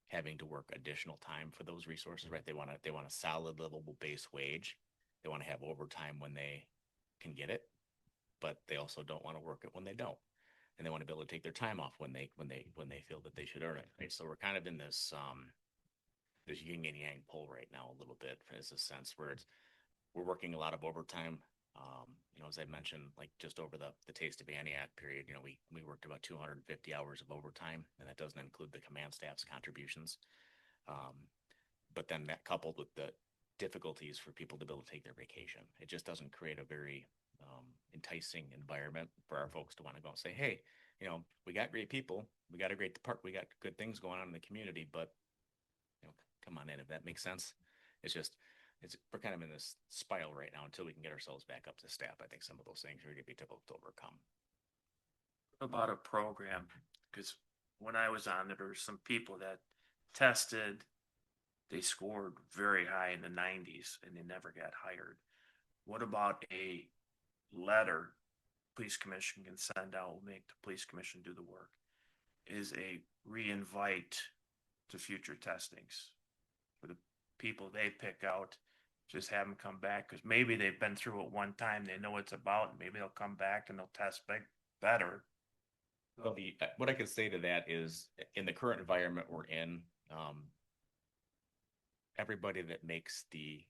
having to work additional time for those resources, right? They want a solid livable base wage. They want to have overtime when they can get it, but they also don't want to work it when they don't. And they want to be able to take their time off when they feel that they should earn it, right? So we're kind of in this yin and yang pull right now a little bit, as a sense where we're working a lot of overtime. As I mentioned, like just over the Taste of Antioch period, we worked about 250 hours of overtime, and that doesn't include the command staff's contributions. But then that coupled with the difficulties for people to be able to take their vacation, it just doesn't create a very enticing environment for our folks to want to go and say, hey, you know, we got great people, we got a great department, we got good things going on in the community, but you know, come on in, if that makes sense. It's just, we're kind of in this spiral right now until we can get ourselves back up to staff. I think some of those things are going to be difficult to overcome. About a program, because when I was on there were some people that tested, they scored very high in the 90s and they never got hired. What about a letter police commission can send out, will make the police commission do the work, is a re-invite to future testings for the people they pick out, just have them come back, because maybe they've been through it one time, they know what it's about, and maybe they'll come back and they'll test better. Well, what I can say to that is, in the current environment we're in, everybody that makes the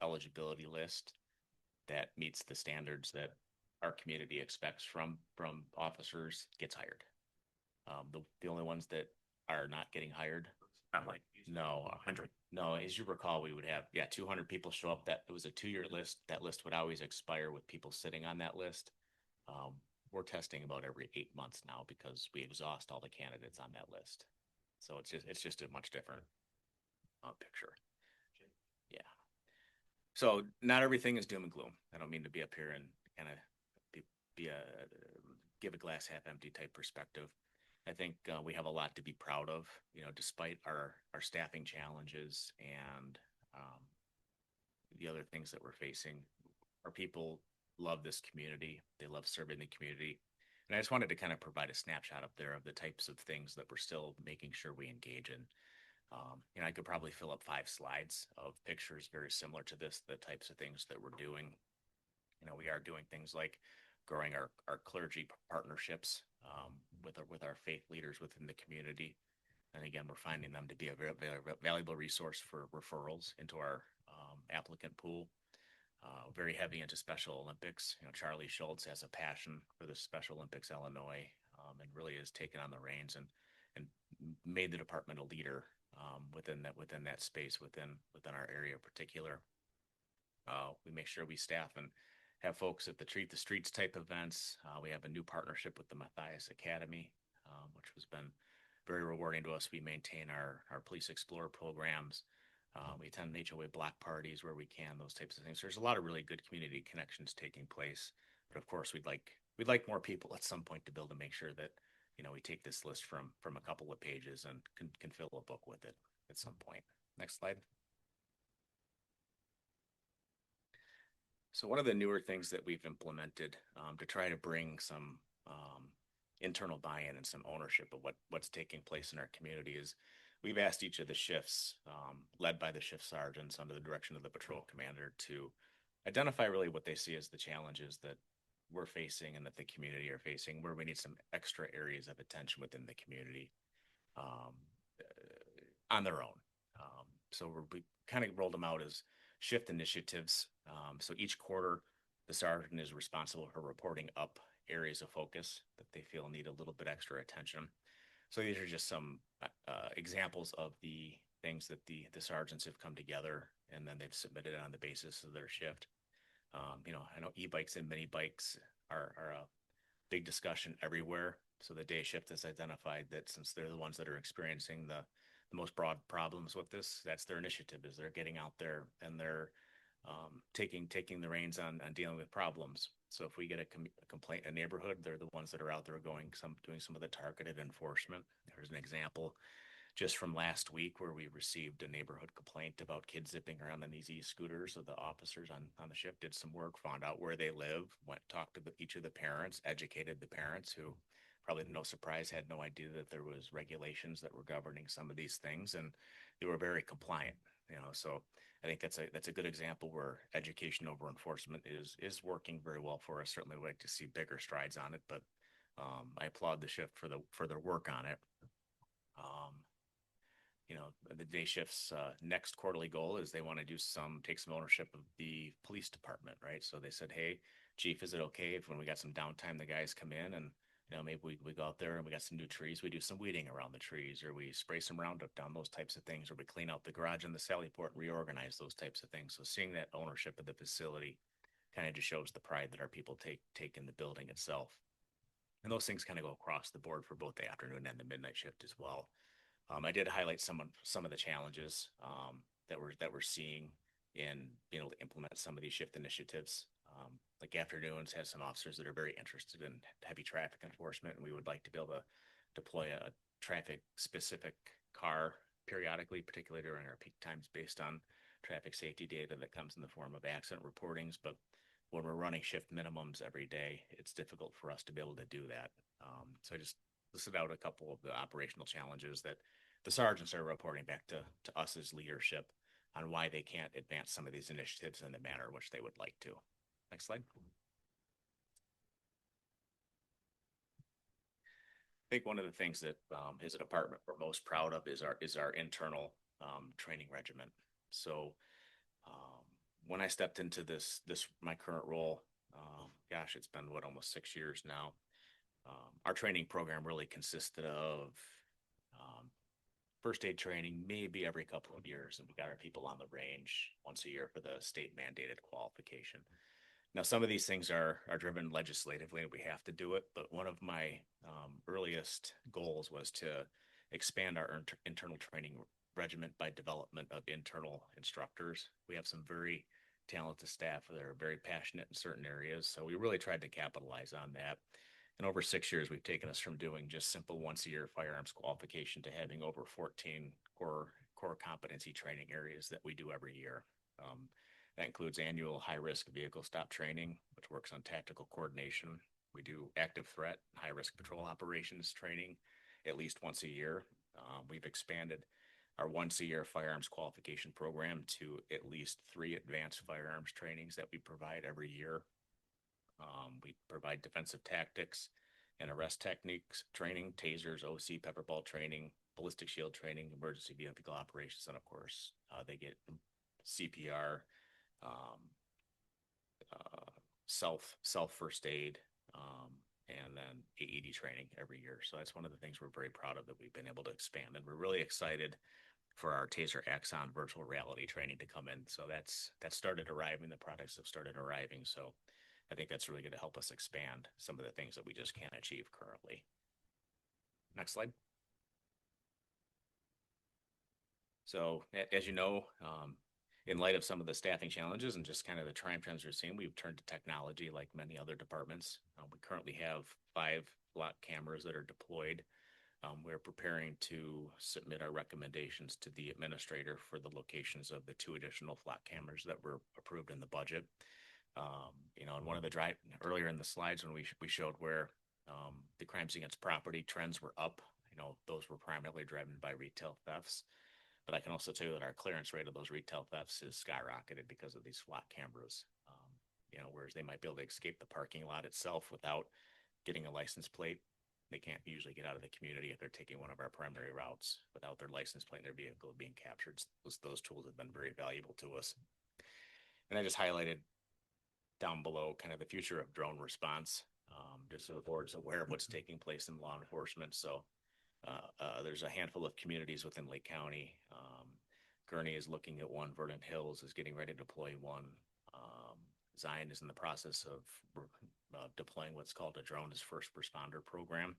eligibility list that meets the standards that our community expects from officers gets hired. The only ones that are not getting hired, Not like no, 100. no. As you recall, we would have 200 people show up. That it was a 2-year list. That list would always expire with people sitting on that list. We're testing about every 8 months now because we exhaust all the candidates on that list. So it's just a much different picture. Yeah. So not everything is doom and gloom. I don't mean to be up here and kind of give a glass half empty type perspective. I think we have a lot to be proud of, you know, despite our staffing challenges and the other things that we're facing. Our people love this community. They love serving the community. And I just wanted to kind of provide a snapshot up there of the types of things that we're still making sure we engage in. You know, I could probably fill up 5 slides of pictures very similar to this, the types of things that we're doing. You know, we are doing things like growing our clergy partnerships with our faith leaders within the community. And again, we're finding them to be a very, very valuable resource for referrals into our applicant pool. Very heavy into Special Olympics. You know, Charlie Schultz has a passion for the Special Olympics Illinois, and really has taken on the reins and made the department a leader within that space within our area in particular. We make sure we staff and have folks at the Treat the Streets type events. We have a new partnership with the Matthias Academy, which has been very rewarding to us. We maintain our Police Explorer programs. We attend HOA block parties where we can, those types of things. There's a lot of really good community connections taking place. But of course, we'd like more people at some point to be able to make sure that, you know, we take this list from a couple of pages and can fill a book with it at some point. Next slide. So one of the newer things that we've implemented to try to bring some internal buy-in and some ownership of what's taking place in our community is we've asked each of the shifts, led by the shift sergeants under the direction of the patrol commander, to identify really what they see as the challenges that we're facing and that the community are facing, where we need some extra areas of attention within the community on their own. So we kind of rolled them out as shift initiatives. So each quarter, the sergeant is responsible for reporting up areas of focus that they feel need a little bit extra attention. So these are just some examples of the things that the sergeants have come together and then they've submitted on the basis of their shift. You know, I know e-bikes and mini bikes are a big discussion everywhere. So the day shift has identified that since they're the ones that are experiencing the most broad problems with this, that's their initiative, is they're getting out there and they're taking the reins on dealing with problems. So if we get a complaint in a neighborhood, they're the ones that are out there doing some of the targeted enforcement. There's an example just from last week where we received a neighborhood complaint about kids zipping around on these e-scooters. So the officers on the shift did some work, found out where they live, went talked to each of the parents, educated the parents who probably no surprise had no idea that there was regulations that were governing some of these things, and they were very compliant. You know, so I think that's a good example where education over enforcement is working very well for us. Certainly would like to see bigger strides on it, but I applaud the shift for their work on it. You know, the day shift's next quarterly goal is they want to take some ownership of the police department, right? So they said, hey, chief, is it okay if when we got some downtime, the guys come in and, you know, maybe we go out there and we got some new trees, we do some weeding around the trees, or we spray some Roundup down, those types of things, or we clean out the garage and the sally port and reorganize those types of things. So seeing that ownership of the facility kind of just shows the pride that our people take in the building itself. And those things kind of go across the board for both the afternoon and the midnight shift as well. I did highlight some of the challenges that we're seeing in being able to implement some of these shift initiatives. Like afternoons has some officers that are very interested in heavy traffic enforcement, and we would like to be able to deploy a traffic specific car periodically, particularly during our peak times, based on traffic safety data that comes in the form of accident reportings. But when we're running shift minimums every day, it's difficult for us to be able to do that. So I just listed out a couple of the operational challenges that the sergeants are reporting back to us as leadership on why they can't advance some of these initiatives in the manner in which they would like to. Next slide. I think one of the things that as a department we're most proud of is our internal training regimen. So when I stepped into this my current role, gosh, it's been almost 6 years now. Our training program really consisted of first aid training maybe every couple of years, and we got our people on the range once a year for the state mandated qualification. Now, some of these things are driven legislatively, and we have to do it. But one of my earliest goals was to expand our internal training regiment by development of internal instructors. We have some very talented staff that are very passionate in certain areas, so we really tried to capitalize on that. And over 6 years, we've taken us from doing just simple once-a-year firearms qualification to having over 14 core competency training areas that we do every year. That includes annual high-risk vehicle stop training, which works on tactical coordination. We do active threat, high-risk patrol operations training at least once a year. We've expanded our once-a-year firearms qualification program to at least 3 advanced firearms trainings that we provide every year. We provide defensive tactics and arrest techniques training, tasers, OC, pepperball training, ballistic shield training, emergency vehicle operations, and of course, they get CPR, self first aid, and then AED training every year. So that's one of the things we're very proud of that we've been able to expand, and we're really excited for our Taser Axon virtual reality training to come in. So that's started arriving. The products have started arriving. So I think that's really going to help us expand some of the things that we just can't achieve currently. Next slide. So as you know, in light of some of the staffing challenges and just kind of the crime trends we're seeing, we've turned to technology like many other departments. We currently have 5 flock cameras that are deployed. We're preparing to submit our recommendations to the administrator for the locations of the 2 additional flock cameras that were approved in the budget. And one of the earlier in the slides when we showed where the crimes against property trends were up, those were primarily driven by retail thefts. But I can also tell you that our clearance rate of those retail thefts is skyrocketed because of these flock cameras. Whereas they might be able to escape the parking lot itself without getting a license plate, they can't usually get out of the community if they're taking one of our primary routes without their license plate and their vehicle being captured. Those tools have been very valuable to us. And I just highlighted down below kind of the future of drone response, just so the board's aware of what's taking place in law enforcement. So there's a handful of communities within Lake County. Gurney is looking at one. Vernon Hills is getting ready to deploy one. Zion is in the process of deploying what's called a drone as first responder program.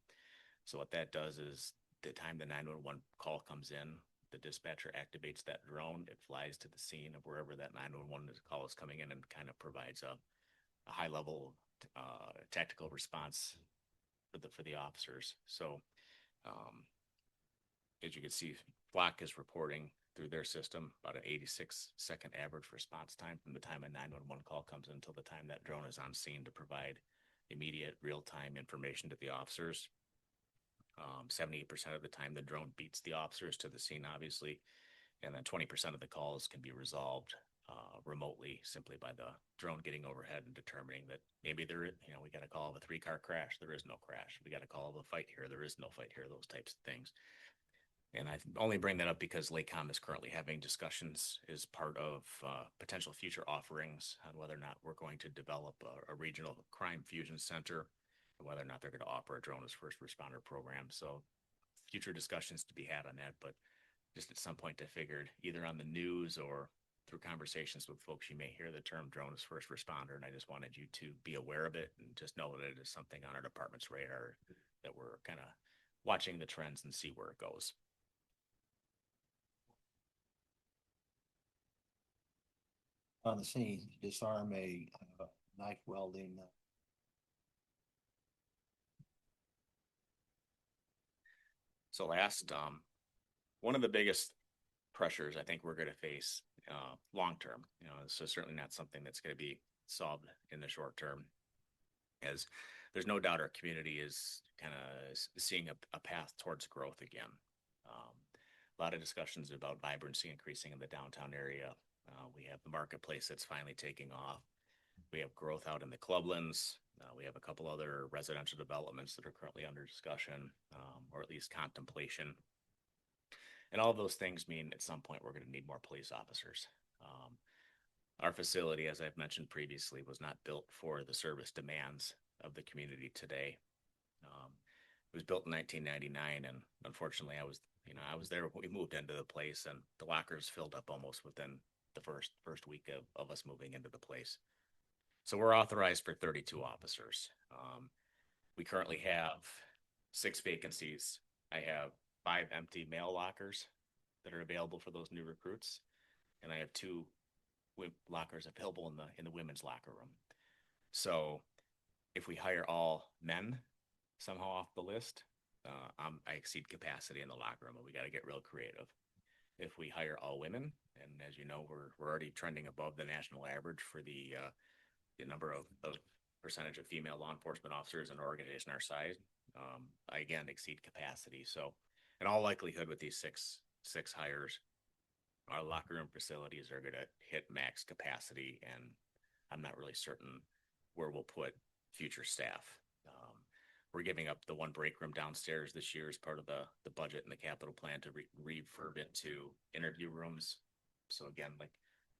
So what that does is the time the 911 call comes in, the dispatcher activates that drone. It flies to the scene of wherever that 911 call is coming in and kind of provides a high level tactical response for the officers. So as you can see, Flock is reporting through their system about an 86-second average response time from the time a 911 call comes in until the time that drone is on scene to provide immediate real-time information to the officers. 78% of the time the drone beats the officers to the scene, obviously, and then 20% of the calls can be resolved remotely simply by the drone getting overhead and determining that maybe we got a call of a 3-car crash, there is no crash. We got a call of a fight here, there is no fight here, those types of things. And I only bring that up because Lakecom is currently having discussions as part of potential future offerings on whether or not we're going to develop a regional crime fusion center, and whether or not they're going to offer a drone as first responder program. So future discussions to be had on that, but just at some point I figured either on the news or through conversations with folks, you may hear the term drone as first responder, and I just wanted you to be aware of it and just know that it is something on our department's radar that we're kind of watching the trends and see where it goes. On the scene, disarm a knife welding. So last, one of the biggest pressures I think we're going to face long term, so certainly not something that's going to be solved in the short term, as there's no doubt our community is kind of seeing a path towards growth again. A lot of discussions about vibrancy increasing in the downtown area. We have the marketplace that's finally taking off. We have growth out in the clublands. We have a couple other residential developments that are currently under discussion, or at least contemplation. And all of those things mean at some point we're going to need more police officers. Our facility, as I've mentioned previously, was not built for the service demands of the community today. It was built in 1999, and unfortunately, I was there when we moved into the place, and the lockers filled up almost within the first week of us moving into the place. So we're authorized for 32 officers. We currently have 6 vacancies. I have 5 empty male lockers that are available for those new recruits, and I have 2 lockers available in the women's locker room. So if we hire all men somehow off the list, I exceed capacity in the locker room, and we got to get real creative. If we hire all women, and as you know, we're already trending above the national average for the number of percentage of female law enforcement officers in an organization our size, I again exceed capacity. So in all likelihood, with these six hires, our locker room facilities are going to hit max capacity, and I'm not really certain where we'll put future staff. We're giving up the one break room downstairs this year as part of the budget and the capital plan to refurb it to interview rooms. So again, like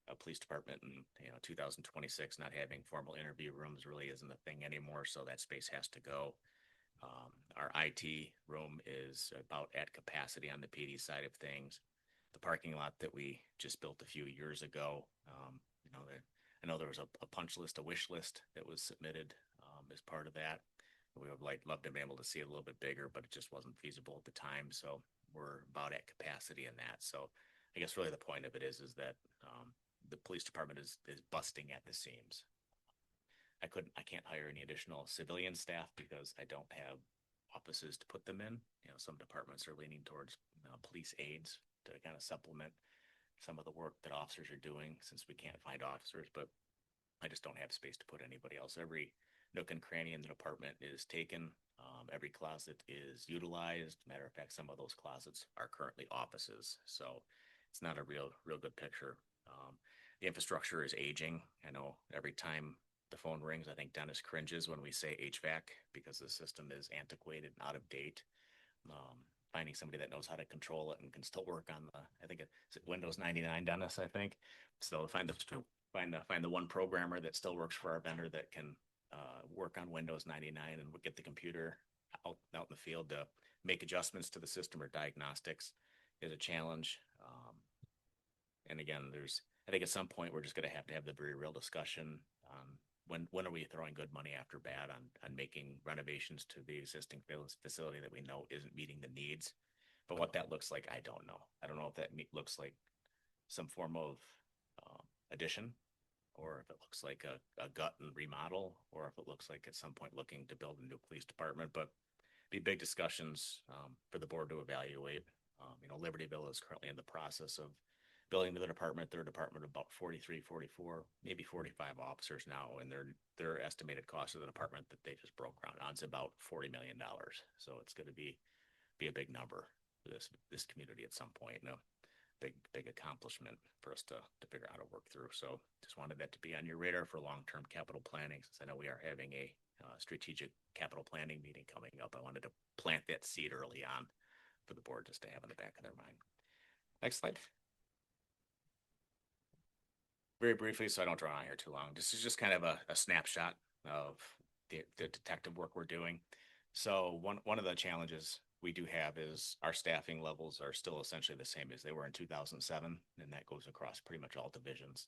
a police department in 2026 not having formal interview rooms really isn't a thing anymore, so that space has to go. Our IT room is about at capacity on the PD side of things. The parking lot that we just built a few years ago, I know there was a punch list, a wish list that was submitted as part of that. We would love to be able to see it a little bit bigger, but it just wasn't feasible at the time. So we're about at capacity in that. So I guess really the point of it is that the police department is busting at the seams. I can't hire any additional civilian staff because I don't have offices to put them in. Some departments are leaning towards police aides to kind of supplement some of the work that officers are doing, since we can't find officers, but I just don't have space to put anybody else. Every nook and cranny in the department is taken. Every closet is utilized. Matter of fact, some of those closets are currently offices. So it's not a real good picture. The infrastructure is aging. I know every time the phone rings, I think Dennis cringes when we say HVAC because the system is antiquated and out of date. Finding somebody that knows how to control it and can still work on I think it's Windows 99, Dennis, I think. So find the one programmer that still works for our vendor that can work on Windows 99 and get the computer out in the field to make adjustments to the system or diagnostics is a challenge. And again, I think at some point we're just going to have the very real discussion on when are we throwing good money after bad on making renovations to the existing facility that we know isn't meeting the needs. But what that looks like, I don't know. I don't know if that looks like some form of addition, or if it looks like a gut and remodel, or if it looks like at some point looking to build a new police department. But be big discussions for the board to evaluate. Libertyville is currently in the process of building their department about 43, 44, maybe 45 officers now, and their estimated cost of the department that they just broke ground on is about $40 million. So it's going to be a big number for this community at some point. Big accomplishment for us to figure out how to work through. So just wanted that to be on your radar for long-term capital planning, since I know we are having a strategic capital planning meeting coming up. I wanted to plant that seed early on for the board just to have in the back of their mind. Next slide. Very briefly, so I don't draw on here too long. This is just kind of a snapshot of the detective work we're doing. So one of the challenges we do have is our staffing levels are still essentially the same as they were in 2007, and that goes across pretty much all divisions,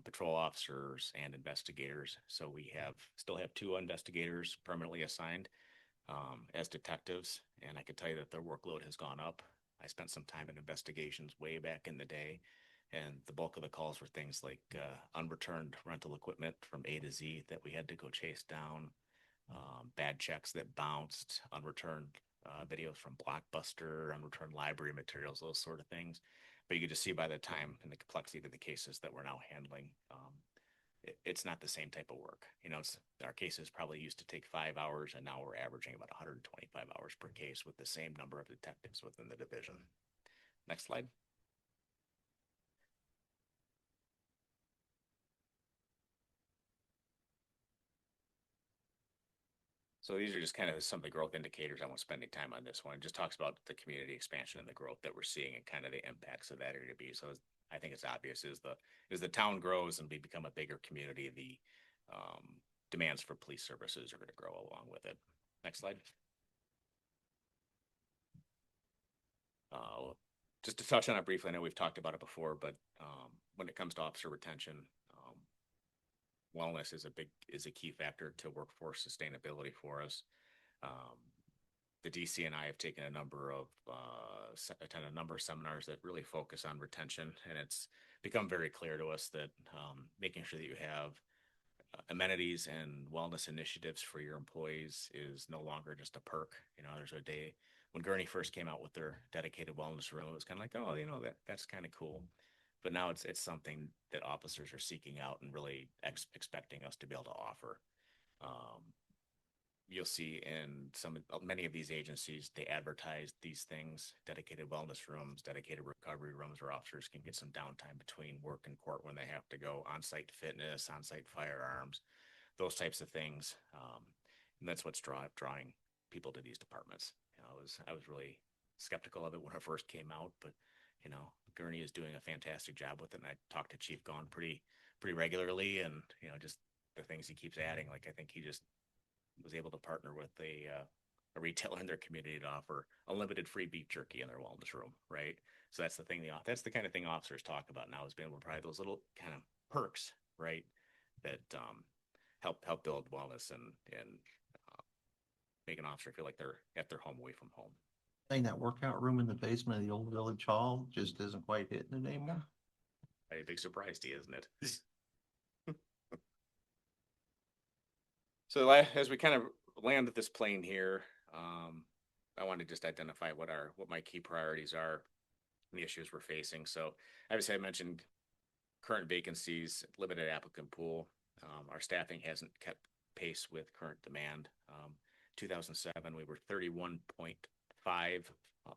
patrol officers and investigators. So we still have 2 investigators permanently assigned as detectives, and I can tell you that their workload has gone up. I spent some time in investigations way back in the day, and the bulk of the calls were things like unreturned rental equipment from A to Z that we had to go chase down, bad checks that bounced, unreturned videos from Blockbuster, unreturned library materials, those sort of things. But you could just see by the time and the complexity of the cases that we're now handling, it's not the same type of work. Our cases probably used to take 5 hours, and now we're averaging about 125 hours per case with the same number of detectives within the division. Next slide. So these are just kind of some of the growth indicators. I won't spend any time on this one. It just talks about the community expansion and the growth that we're seeing and kind of the impacts of that area to be. So I think it's obvious as the town grows and we become a bigger community, the demands for police services are going to grow along with it. Next slide. Just to touch on it briefly, I know we've talked about it before, but when it comes to officer retention, wellness is a key factor to workforce sustainability for us. The DC and I have taken attended a number of seminars that really focus on retention, and it's become very clear to us that making sure that you have amenities and wellness initiatives for your employees is no longer just a perk. There's a day when Gurney first came out with their dedicated wellness room, it was kind of like, oh, that's kind of cool. But now it's something that officers are seeking out and really expecting us to be able to offer. You'll see in many of these agencies, they advertise these things: dedicated wellness rooms, dedicated recovery rooms where officers can get some downtime between work and court when they have to go, on-site fitness, on-site firearms, those types of things. And that's what's drawing people to these departments. I was really skeptical of it when it first came out, but Gurney is doing a fantastic job with it. And I talk to Chief Gahn pretty regularly, and just the things he keeps adding. Like, I think he just was able to partner with a retailer in their community to offer unlimited free beef jerky in their wellness room, right? So that's the thing. That's the kind of thing officers talk about now, is being able to provide those little kind of perks, right? That help build wellness and make an officer feel like they're at their home away from home. That workout room in the basement of the old village hall just isn't quite hitting it anymore. A big surprise to you, isn't it? So as we kind of land at this plane here, I want to just identify what my key priorities are and the issues we're facing. So obviously I mentioned current vacancies, limited applicant pool. Our staffing hasn't kept pace with current demand. 2007, we were 31.5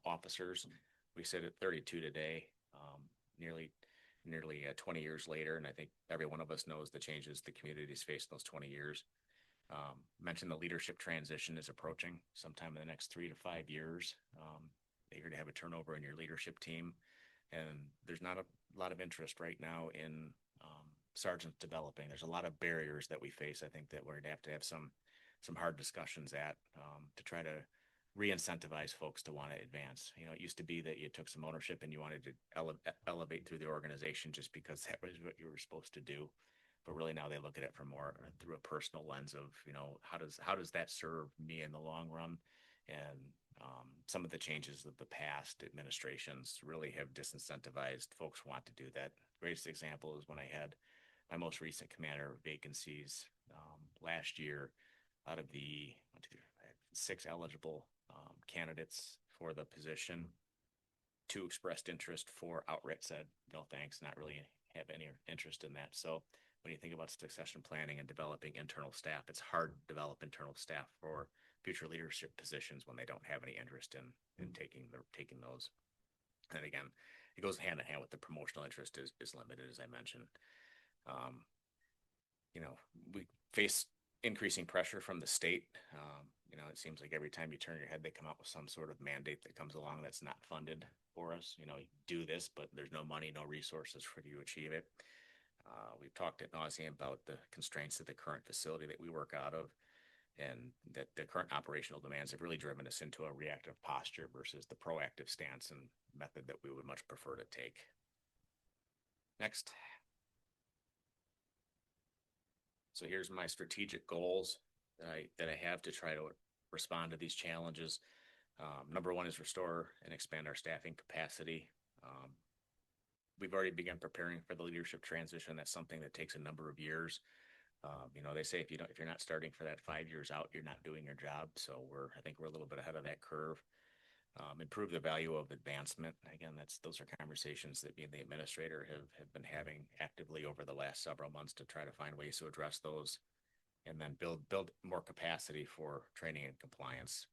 officers. We sit at 32 today, nearly 20 years later. And I think every one of us knows the changes the community's faced in those 20 years. Mentioned the leadership transition is approaching sometime in the next 3 to 5 years. You're going to have a turnover in your leadership team, and there's not a lot of interest right now in sergeants developing. There's a lot of barriers that we face. I think that we're going to have some hard discussions to try to re-incentivize folks to want to advance. It used to be that you took some ownership and you wanted to elevate through the organization just because that was what you were supposed to do. But really now they look at it from more through a personal lens of, how does that serve me in the long run? And some of the changes of the past administrations really have disincentivized folks who want to do that. Greatest example is when I had my most recent commander vacancies last year. Out of the 6 eligible candidates for the position, 2 expressed interest, 4 outright said no thanks, not really have any interest in that. So when you think about succession planning and developing internal staff, it's hard to develop internal staff for future leadership positions when they don't have any interest in taking those. And again, it goes hand in hand with the promotional interest is limited, as I mentioned. We face increasing pressure from the state. It seems like every time you turn your head, they come out with some sort of mandate that comes along that's not funded for us. Do this, but there's no money, no resources for you to achieve it. We've talked at nauseam about the constraints of the current facility that we work out of. And that the current operational demands have really driven us into a reactive posture versus the proactive stance and method that we would much prefer to take. Next. So here's my strategic goals that I have to try to respond to these challenges. Number one is restore and expand our staffing capacity. We've already begun preparing for the leadership transition. That's something that takes a number of years. They say if you're not starting for that 5 years out, you're not doing your job. So I think we're a little bit ahead of that curve. Improve the value of advancement. Again, those are conversations that me and the administrator have been having actively over the last several months to try to find ways to address those, and then build more capacity for training and compliance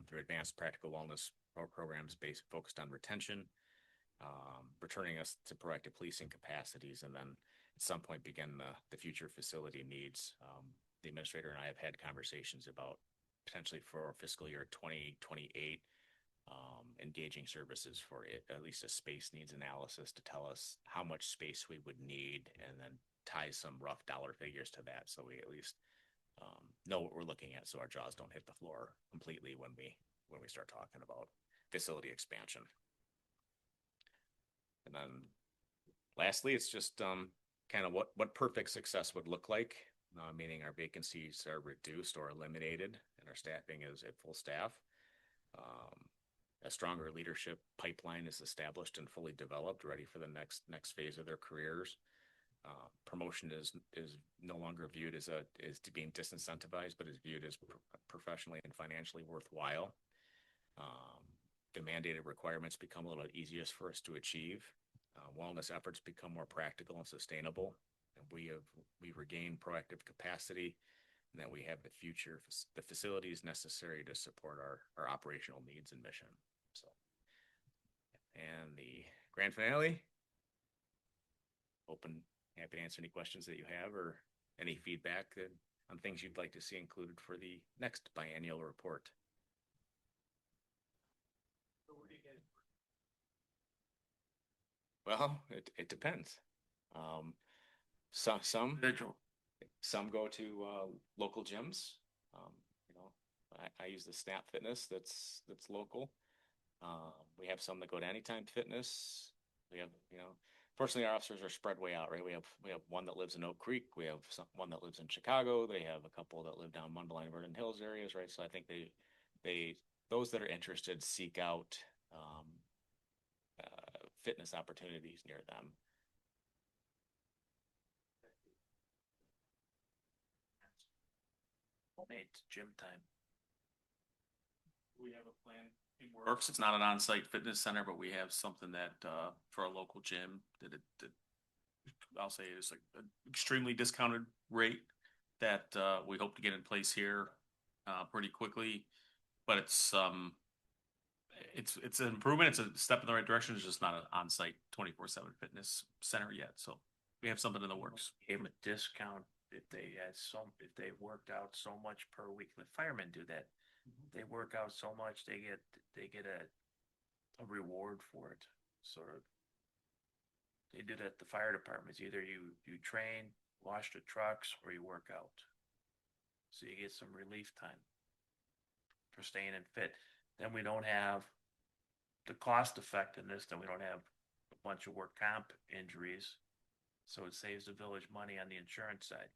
through advanced practical wellness programs focused on retention, returning us to proactive policing capacities, and then at some point begin the future facility needs. The administrator and I have had conversations about potentially for fiscal year 2028, engaging services for at least a space needs analysis to tell us how much space we would need, and then tie some rough dollar figures to that, so we at least know what we're looking at, so our jaws don't hit the floor completely when we start talking about facility expansion. And then lastly, it's just kind of what perfect success would look like, meaning our vacancies are reduced or eliminated and our staffing is at full staff. A stronger leadership pipeline is established and fully developed, ready for the next phase of their careers. Promotion is no longer viewed as being disincentivized, but is viewed as professionally and financially worthwhile. The mandated requirements become a little bit easier for us to achieve. Wellness efforts become more practical and sustainable, and we regain proactive capacity, and that we have the facilities necessary to support our operational needs and mission. So, and the grand finale. Happy to answer any questions that you have or any feedback on things you'd like to see included for the next biennial report. Well, it depends. Some go to local gyms. I use the Snap Fitness that's local. We have some that go to Anytime Fitness. We have, fortunately our officers are spread way out, right? We have one that lives in Oak Creek. We have one that lives in Chicago. They have a couple that live down Mundelein, Vernon Hills areas, right? So I think those that are interested seek out fitness opportunities near them. It's gym time. We have a plan. It works. It's not an on-site fitness center, but we have something that for a local gym that I'll say is like an extremely discounted rate that we hope to get in place here pretty quickly. But it's an improvement. It's a step in the right direction. It's just not an on-site 24/7 fitness center yet. So we have something in the works. Give them a discount if they worked out so much per week. The firemen do that. They work out so much, they get a reward for it. Sort of. They do that at the fire departments. Either you train, wash the trucks, or you work out. So you get some relief time for staying in fit. Then we don't have the cost effectiveness. Then we don't have a bunch of work comp injuries. So it saves the village money on the insurance side.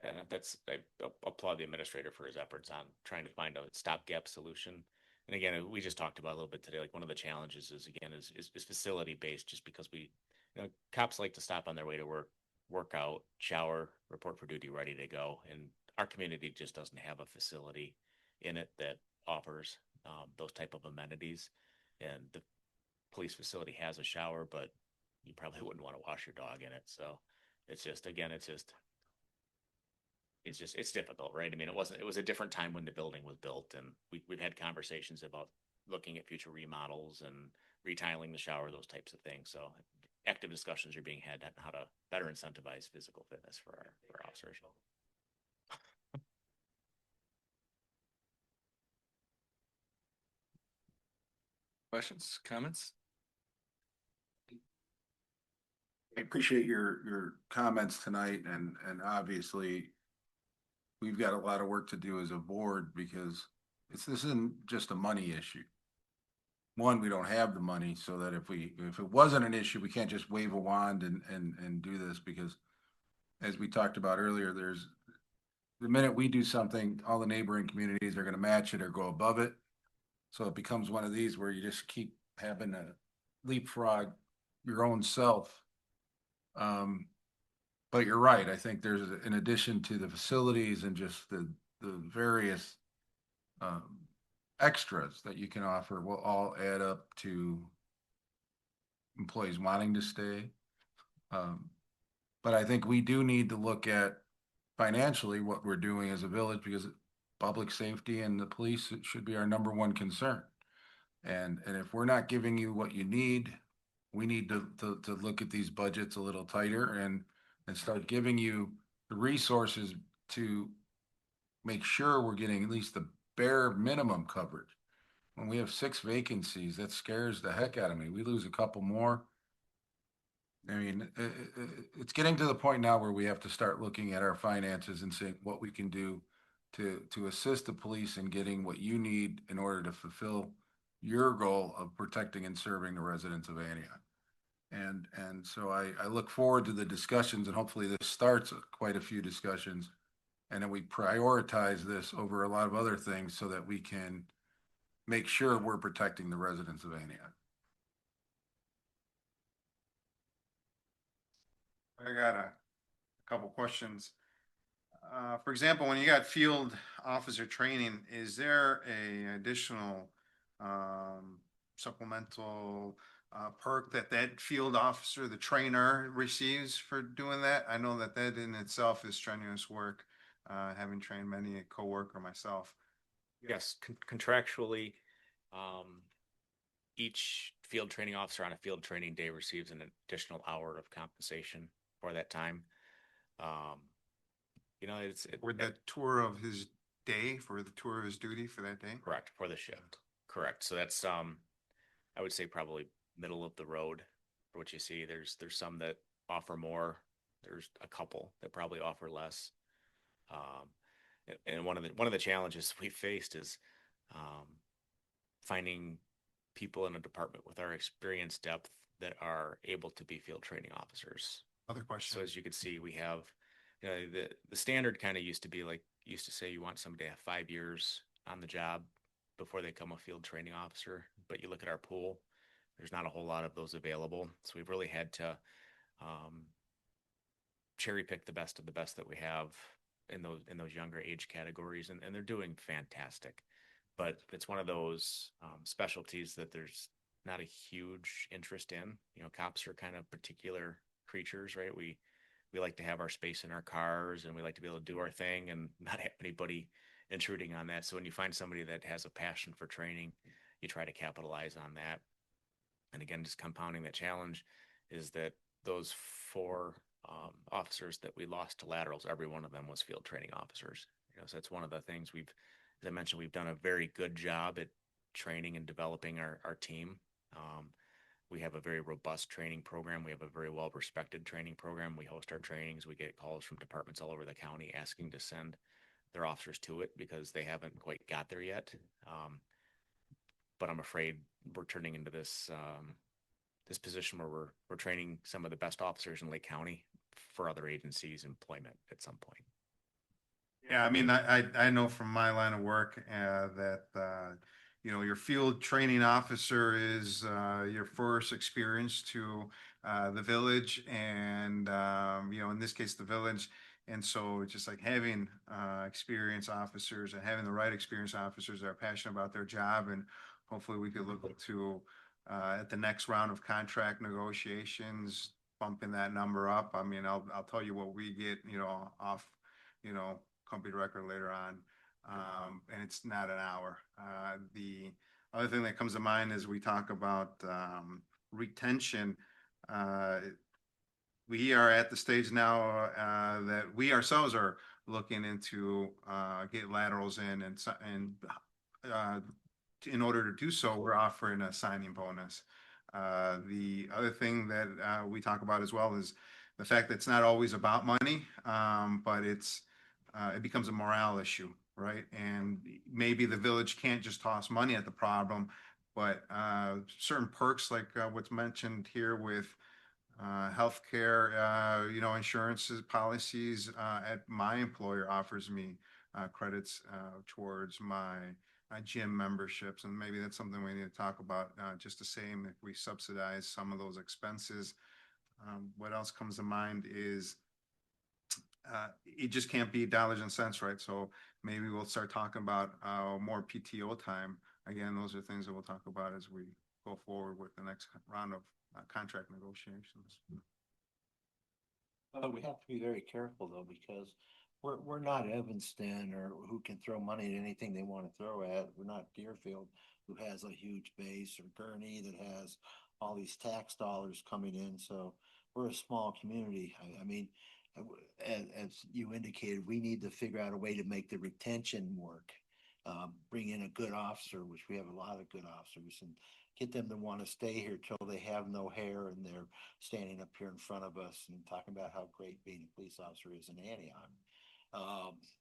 And I applaud the administrator for his efforts on trying to find a stopgap solution. And again, we just talked about a little bit today, like one of the challenges is facility based, just because cops like to stop on their way to work out, shower, report for duty, ready to go. And our community just doesn't have a facility in it that offers those type of amenities. And the police facility has a shower, but you probably wouldn't want to wash your dog in it. So it's difficult, right? I mean, it was a different time when the building was built, and we've had conversations about looking at future remodels and retiling the shower, those types of things. So active discussions are being had on how to better incentivize physical fitness for our officers. Questions, comments? I appreciate your comments tonight, and obviously we've got a lot of work to do as a board because this isn't just a money issue. One, we don't have the money, so that if it wasn't an issue, we can't just wave a wand and do this, because as we talked about earlier, there's the minute we do something, all the neighboring communities are gonna match it or go above it. So it becomes one of these where you just keep having to leapfrog your own self. But you're right. I think there's, in addition to the facilities and just the various um, extras that you can offer, will all add up to employees wanting to stay. Um, but I think we do need to look at financially what we're doing as a village, because public safety and the police, it should be our number one concern. And if we're not giving you what you need, we need to look at these budgets a little tighter and start giving you the resources to make sure we're getting at least the bare minimum coverage. When we have 6 vacancies, that scares the heck out of me. We lose a couple more. I mean, it's getting to the point now where we have to start looking at our finances and seeing what we can do to assist the police in getting what you need in order to fulfill your goal of protecting and serving the residents of Antioch. And so I look forward to the discussions, and hopefully this starts quite a few discussions, and then we prioritize this over a lot of other things so that we can make sure we're protecting the residents of Antioch. I got a couple questions. For example, when you got field officer training, is there a additional supplemental perk that field officer, the trainer, receives for doing that? I know that in itself is strenuous work, having trained many a coworker myself. Yes, contractually, um, each field training officer on a field training day receives an additional hour of compensation for that time. Um, For the tour of his day, for the tour of his duty for that day? correct for the shift. Correct. So that's I would say probably middle of the road for what you see. There's some that offer more. There's a couple that probably offer less. Um, and one of the challenges we faced is um, finding people in a department with our experience depth that are able to be field training officers. Other question. So as you can see, we have, the standard kind of used to say you want somebody to have 5 years on the job before they become a field training officer. But you look at our pool, there's not a whole lot of those available. So we've really had to cherry pick the best of the best that we have in those younger age categories, and they're doing fantastic. But it's one of those specialties that there's not a huge interest in. Cops are kind of particular creatures, right? We like to have our space in our cars, and we like to be able to do our thing and not have anybody intruding on that. So when you find somebody that has a passion for training, you try to capitalize on that. And again, just compounding that challenge is that those 4 officers that we lost to laterals, every one of them was field training officers. So that's one of the things as I mentioned, we've done a very good job at training and developing our team. We have a very robust training program. We have a very well-respected training program. We host our trainings. We get calls from departments all over the county asking to send their officers to it because they haven't quite got there yet. But I'm afraid we're turning into this position where we're training some of the best officers in Lake County for other agencies' employment at some point. Yeah, I mean, I know from my line of work that your field training officer is your first experience to the village, and in this case, the village. And so it's just like having experienced officers and having the right experienced officers that are passionate about their job, and hopefully we could look to at the next round of contract negotiations, bumping that number up. I mean, I'll tell you what we get, off, company record later on, and it's not an hour. The other thing that comes to mind is we talk about retention. We are at the stage now that we ourselves are looking into get laterals in, and in order to do so, we're offering a signing bonus. The other thing that we talk about as well is the fact that it's not always about money, but it's it becomes a morale issue, right? And maybe the village can't just toss money at the problem, but certain perks like what's mentioned here with healthcare, insurances, policies, at my employer offers me credits towards my gym memberships, and maybe that's something we need to talk about, just the same if we subsidize some of those expenses. What else comes to mind is it just can't be dollars and cents, right? So maybe we'll start talking about more PTO time. Again, those are things that we'll talk about as we go forward with the next round of contract negotiations. But we have to be very careful though, because we're not Evanston or who can throw money at anything they want to throw at. We're not Deerfield, who has a huge base, or Gurnee that has all these tax dollars coming in. So we're a small community. I mean, as you indicated, we need to figure out a way to make the retention work. Bring in a good officer, which we have a lot of good officers, and get them to want to stay here till they have no hair and they're standing up here in front of us and talking about how great being a police officer is in Antioch.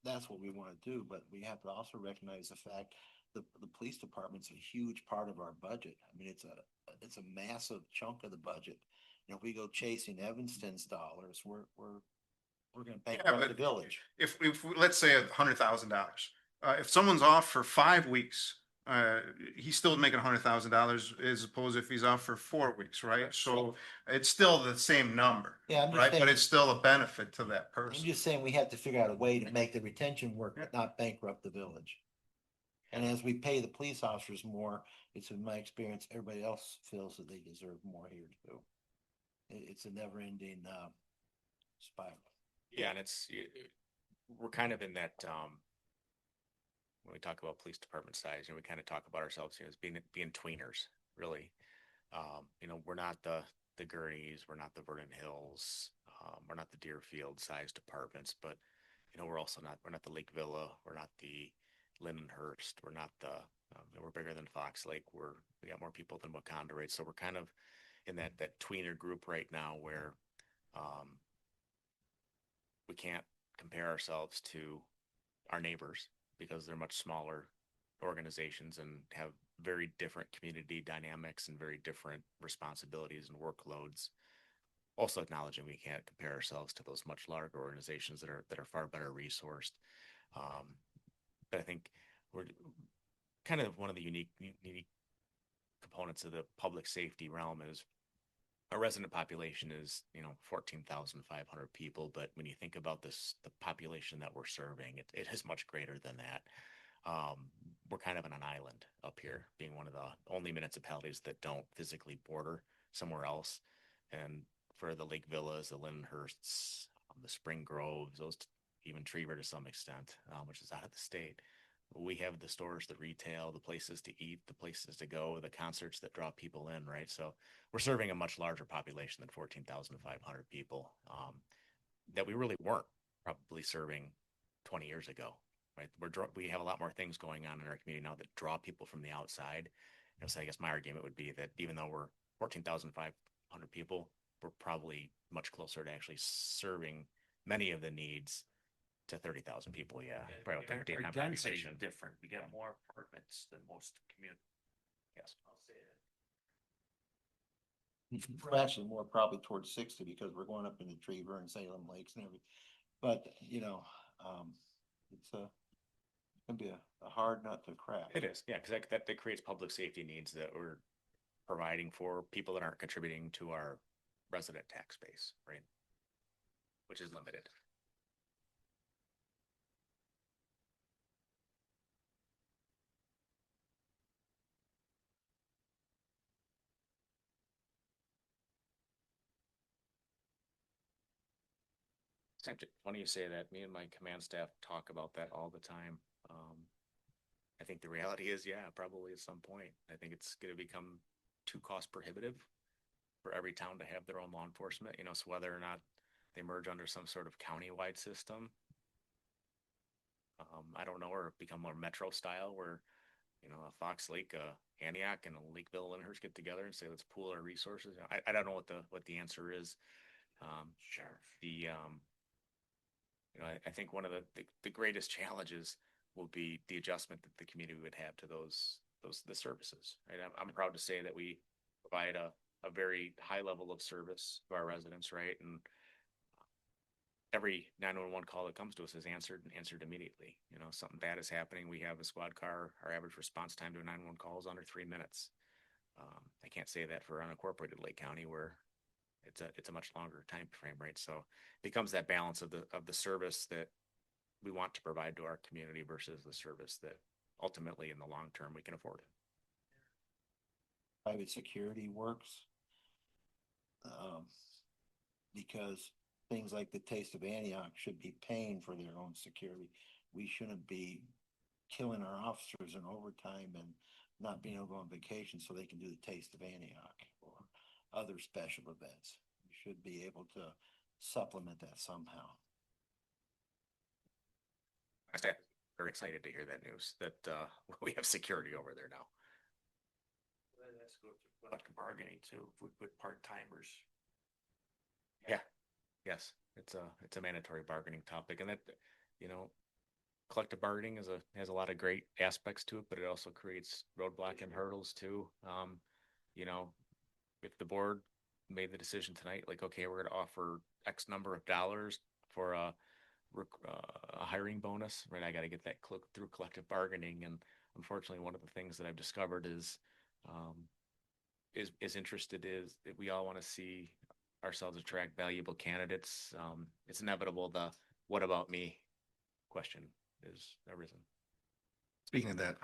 That's what we want to do, but we have to also recognize the fact that the police department's a huge part of our budget. I mean, it's a massive chunk of the budget. If we go chasing Evanston's dollars, we're going to bankrupt but the village. If let's say $100,000, if someone's off for 5 weeks, he's still making $100,000 as opposed if he's off for 4 weeks, right? So it's still the same number, Yeah, I'm just right? saying. But it's still a benefit to that I'm person. just saying we have to figure out a way to make the retention work, but not bankrupt the village. And as we pay the police officers more, it's in my experience, everybody else feels that they deserve more here too. It's a never ending spiral. Yeah, and we're kind of in that, when we talk about police department size, we kind of talk about ourselves, as being tweeners, really. We're not the Gurneys, we're not the Vernon Hills, we're not the Deerfield size departments, but we're not the Lake Villa, we're not the Lindenhurst, we're not we're bigger than Fox Lake, we got more people than Wakanda, right? So we're kind of in that tweener group right now where we can't compare ourselves to our neighbors because they're much smaller organizations and have very different community dynamics and very different responsibilities and workloads. Also acknowledging we can't compare ourselves to those much larger organizations that are far better resourced. But I think we're kind of one of the unique components of the public safety realm is our resident population is 14,500 people, but when you think about the population that we're serving, it is much greater than that. We're kind of on an island up here, being one of the only municipalities that don't physically border somewhere else. And for the Lake Villas, the Lindenhursts, the Spring Groves, those even Trevor to some extent, which is out of the state. We have the stores, the retail, the places to eat, the places to go, the concerts that draw people in, right? So we're serving a much larger population than 14,500 people that we really weren't probably serving 20 years ago, right? We have a lot more things going on in our community now that draw people from the outside. So I guess my argument would be that even though we're 14,500 people, we're probably much closer to actually serving many of the needs to 30,000 people. Yeah, probably with the Our density is population. different. We get more apartments than most communities. Yes. I'll say that. We're actually more probably towards 60 because we're going up into Trevor and Salem Lakes and everything. But it's gonna be a hard nut to crack. It is, yeah, because that creates public safety needs that we're providing for people that aren't contributing to our resident tax base, right? Which is limited. Funny you say that. Me and my command staff talk about that all the time. I think the reality is, yeah, probably at some point. I think it's going to become too cost prohibitive for every town to have their own law enforcement. So whether or not they merge under some sort of county-wide system, I don't know, or become more metro style where a Fox Lake, Antioch, and a Lakeville, Lyndhurst get together and say, let's pool our resources. I don't know what the answer is. Sure. You know, I think one of the greatest challenges will be the adjustment that the community would have to the services, right? I'm proud to say that we provide a very high level of service to our residents, right? And every 911 call that comes to us is answered and answered immediately. You know, something bad is happening, we have a squad car. Our average response time to a 911 call is under 3 minutes. I can't say that for unincorporated Lake County, where it's a much longer time frame, right? So it becomes that balance of the service that we want to provide to our community versus the service that ultimately in the long term we can afford. Private security works. Because things like the Taste of Antioch should be paying for their own security. We shouldn't be killing our officers in overtime and not being able to go on vacation so they can do the Taste of Antioch or other special events. We should be able to supplement that somehow. I'm very excited to hear that news that we have security over there now. Let's go to collective bargaining too, if we put part-timers. Yeah, yes, it's a mandatory bargaining topic, and that, you know, collective bargaining has a lot of great aspects to it, but it also creates roadblock and hurdles too. You know, if the board made the decision tonight, like, okay, we're going to offer X number of dollars for a hiring bonus, right? I got to get that through collective bargaining, and unfortunately, one of the things that I've discovered is interested is that we all want to see ourselves attract valuable candidates. It's inevitable the "what about me" question is arisen. Speaking of that,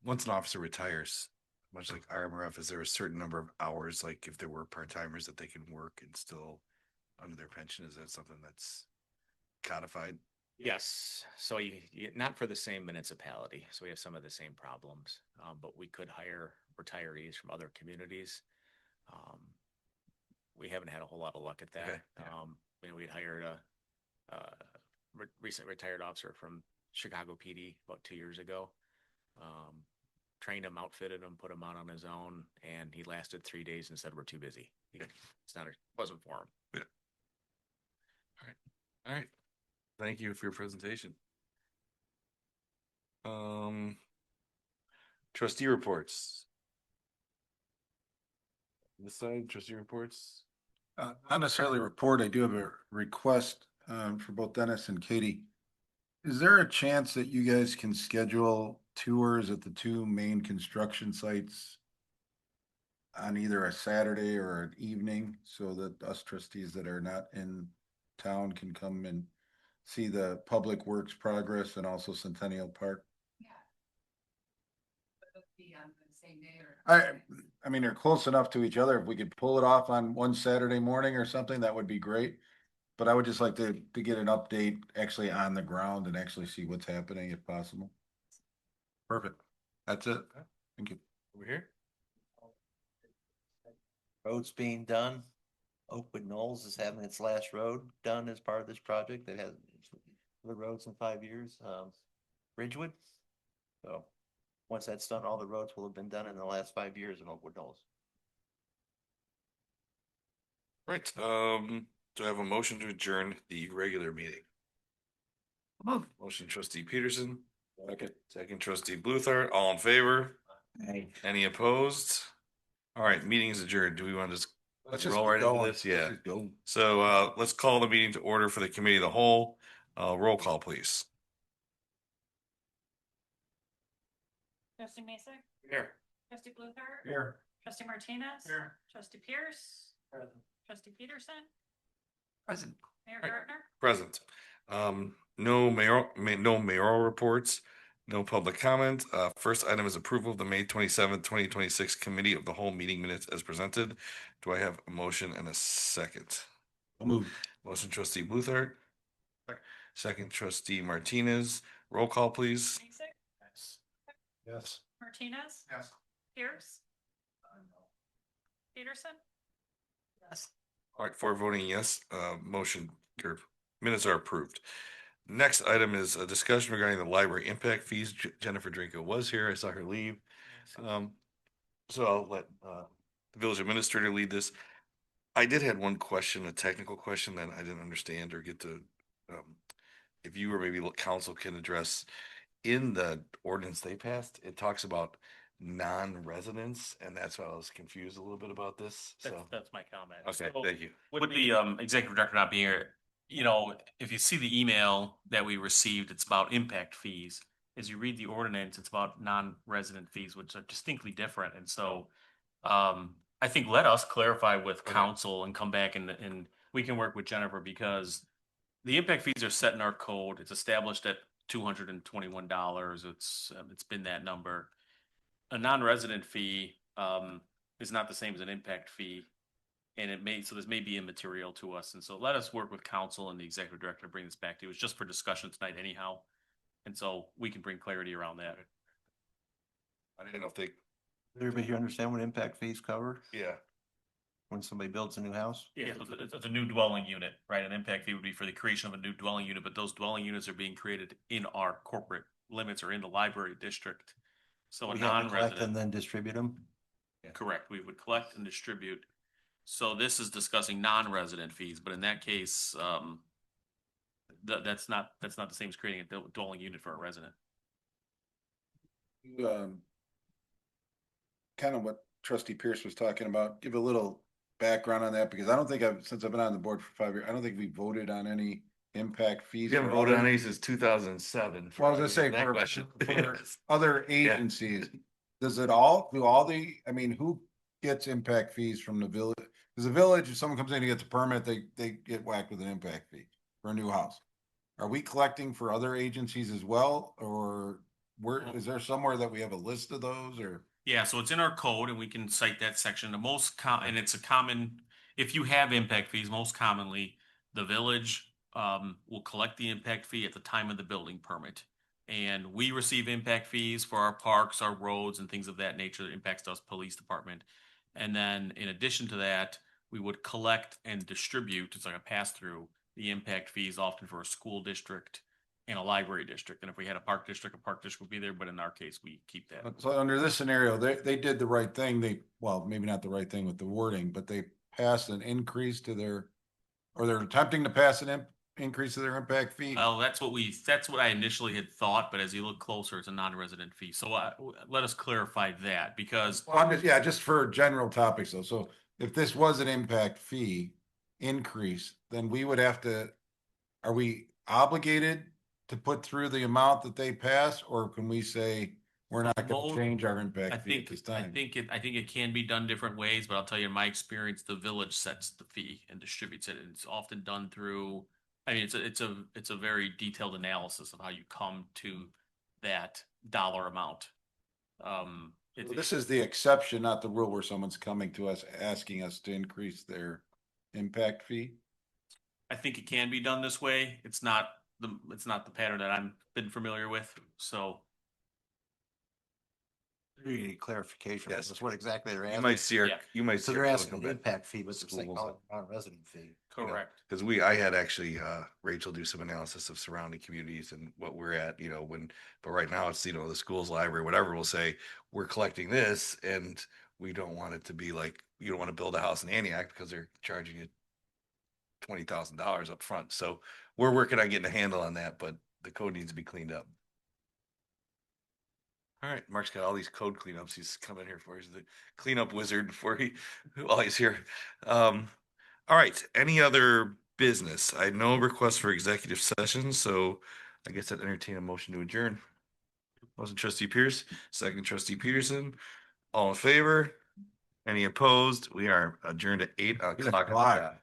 once an officer retires, much like RMRF, is there a certain number of hours, like if there were part-timers that they can work and still under their pension? Is that something that's codified? Yes, so you not for the same municipality, so we have some of the same problems, but we could hire retirees from other communities. We haven't had a whole lot of luck at that. Okay, yeah. You know, we'd hired a recent retired officer from Chicago PD about 2 years ago. Trained him, outfitted him, put him out on his own, and he lasted 3 days and said, "We're too busy." Wasn't for him. Yeah. All right. Thank you for your presentation. Trustee reports. This side, trustee reports. Not necessarily a report. I do have a request for both Dennis and Katie. Is there a chance that you guys can schedule tours at the two main construction sites on either a Saturday or an evening so that us trustees that are not in town can come and see the public works progress and also Centennial Park? I mean, they're close enough to each other. If we could pull it off on one Saturday morning or something, that would be great. But I would just like to get an update actually on the ground and actually see what's happening if possible. Perfect. That's it. Thank you. Over here. Roads being done. Oakwood Knolls is having its last road done as part of this project. That has the roads in 5 years. Ridgewood. So once that's done, all the roads will have been done in the last 5 years in Oakwood Knolls. Right. Do I have a motion to adjourn the regular meeting? Move. Motion trustee Peterson. Second trustee Bluthart. All in favor? Hey. Any opposed? All right, meeting is adjourned. Do we want to Let's just roll right keep into going. this? Yeah. Let's go. So let's call the meeting to order for the committee of the whole. Roll call, please. Trustee Mason, Here. trustee Bluthart. Here. Trustee Martinez. Here. Trustee Pierce. Trustee Peterson. Present. Mayor Right. Gardner. Present. No mayoral reports, no public comment. First item is approval of the May 27th, 2026 committee of the whole meeting minutes as presented. Do I have a motion and a second? I'll move. Motion trustee Bluthart. Second trustee Martinez. Roll call, please. Mason, Yes. Martinez. Yes. Pierce. Peterson. Yes. All right, for voting yes, motion or minutes are approved. Next item is a discussion regarding the library impact fees. Jennifer Drinko was here. I saw her leave. So I'll let the village administrator lead this. I did have one question, a technical question that I didn't understand or get to if you or maybe council can address in the ordinance they passed, it talks about non-residents, and that's why I was confused a little bit about this. So, That's my comment. okay, So, thank you. with the executive director not being here, you know, if you see the email that we received, it's about impact fees. As you read the ordinance, it's about non-resident fees, which are distinctly different. And so I think let us clarify with council and come back and we can work with Jennifer because the impact fees are set in our code. It's established at $221. It's been that number. A non-resident fee is not the same as an impact fee. And this may be immaterial to us. And so let us work with council and the executive director to bring this back to you. It was just for discussion tonight anyhow. And so we can bring clarity around that. I didn't know if they, Everybody here understand what impact fees cover yeah. when somebody builds a new house? Yeah, so it's a new dwelling unit, right? An impact fee would be for the creation of a new dwelling unit, but those dwelling units are being created in our corporate limits or in the library district. So a We have to collect and non-resident, then distribute them? correct, we would collect and distribute. So this is discussing non-resident fees, but in that case, that's not the same as creating a dwelling unit for a resident. Kind of what trustee Pierce was talking about, give a little background on that, because I don't think since I've been on the board for 5 years, I don't think we voted on any impact fees. We haven't for voted other- on any since 2007. Well, I was gonna say, That for, question. for other agencies, does it all, do all the, I mean, who gets impact fees from the village? Does the village, if someone comes in and gets a permit, they get whacked with an impact fee for a new house? Are we collecting for other agencies as well, or is there somewhere that we have a list of those, or? Yeah, so it's in our code and we can cite that section. And it's a common, if you have impact fees, most commonly, the village will collect the impact fee at the time of the building permit. And we receive impact fees for our parks, our roads and things of that nature that impacts us, police department. And then in addition to that, we would collect and distribute, it's like a pass-through, the impact fees often for a school district and a library district. And if we had a park district would be there, but in our case, we keep that. So under this scenario, they did the right thing. Well, maybe not the right thing with the wording, but they passed an increase to or they're attempting to pass an increase to their impact fee. Well, that's what I initially had thought, but as you look closer, it's a non-resident fee. So let us clarify that because Well, just for general topics though. So if this was an impact fee increase, then we would have to, are we obligated to put through the amount that they pass, or can we say we're not going to change our I impact fee at think, this I time? think it can be done different ways, but I'll tell you, in my experience, the village sets the fee and distributes it. And it's often done through, I mean, it's a very detailed analysis of how you come to that dollar amount. This is the exception, not the rule, where someone's coming to us asking us to increase their impact fee. I think it can be done this way. It's not the pattern that I've been familiar with. So You need clarification. Yes. That's what exactly they're You asking. might see our, Yeah. you might So see. they're our code asking come the back. impact fee, but they're saying Schools. call it non-resident fee. correct. Because I had actually, Rachel do some analysis of surrounding communities and what we're at, but right now it's, the schools, library, whatever will say, we're collecting this and we don't want it to be like, you don't want to build a house in Antioch because they're charging you $20,000 up front. So we're working on getting a handle on that, but the code needs to be cleaned up. All right, Mark's got all these code cleanups. He's coming here for. He's the cleanup wizard while he's here. All right, any other business? I know requests for executive session, so I guess I'd entertain a motion to adjourn. Motion trustee Pierce, second trustee Peterson. All in favor? Any opposed? We are adjourned at 8 o'clock.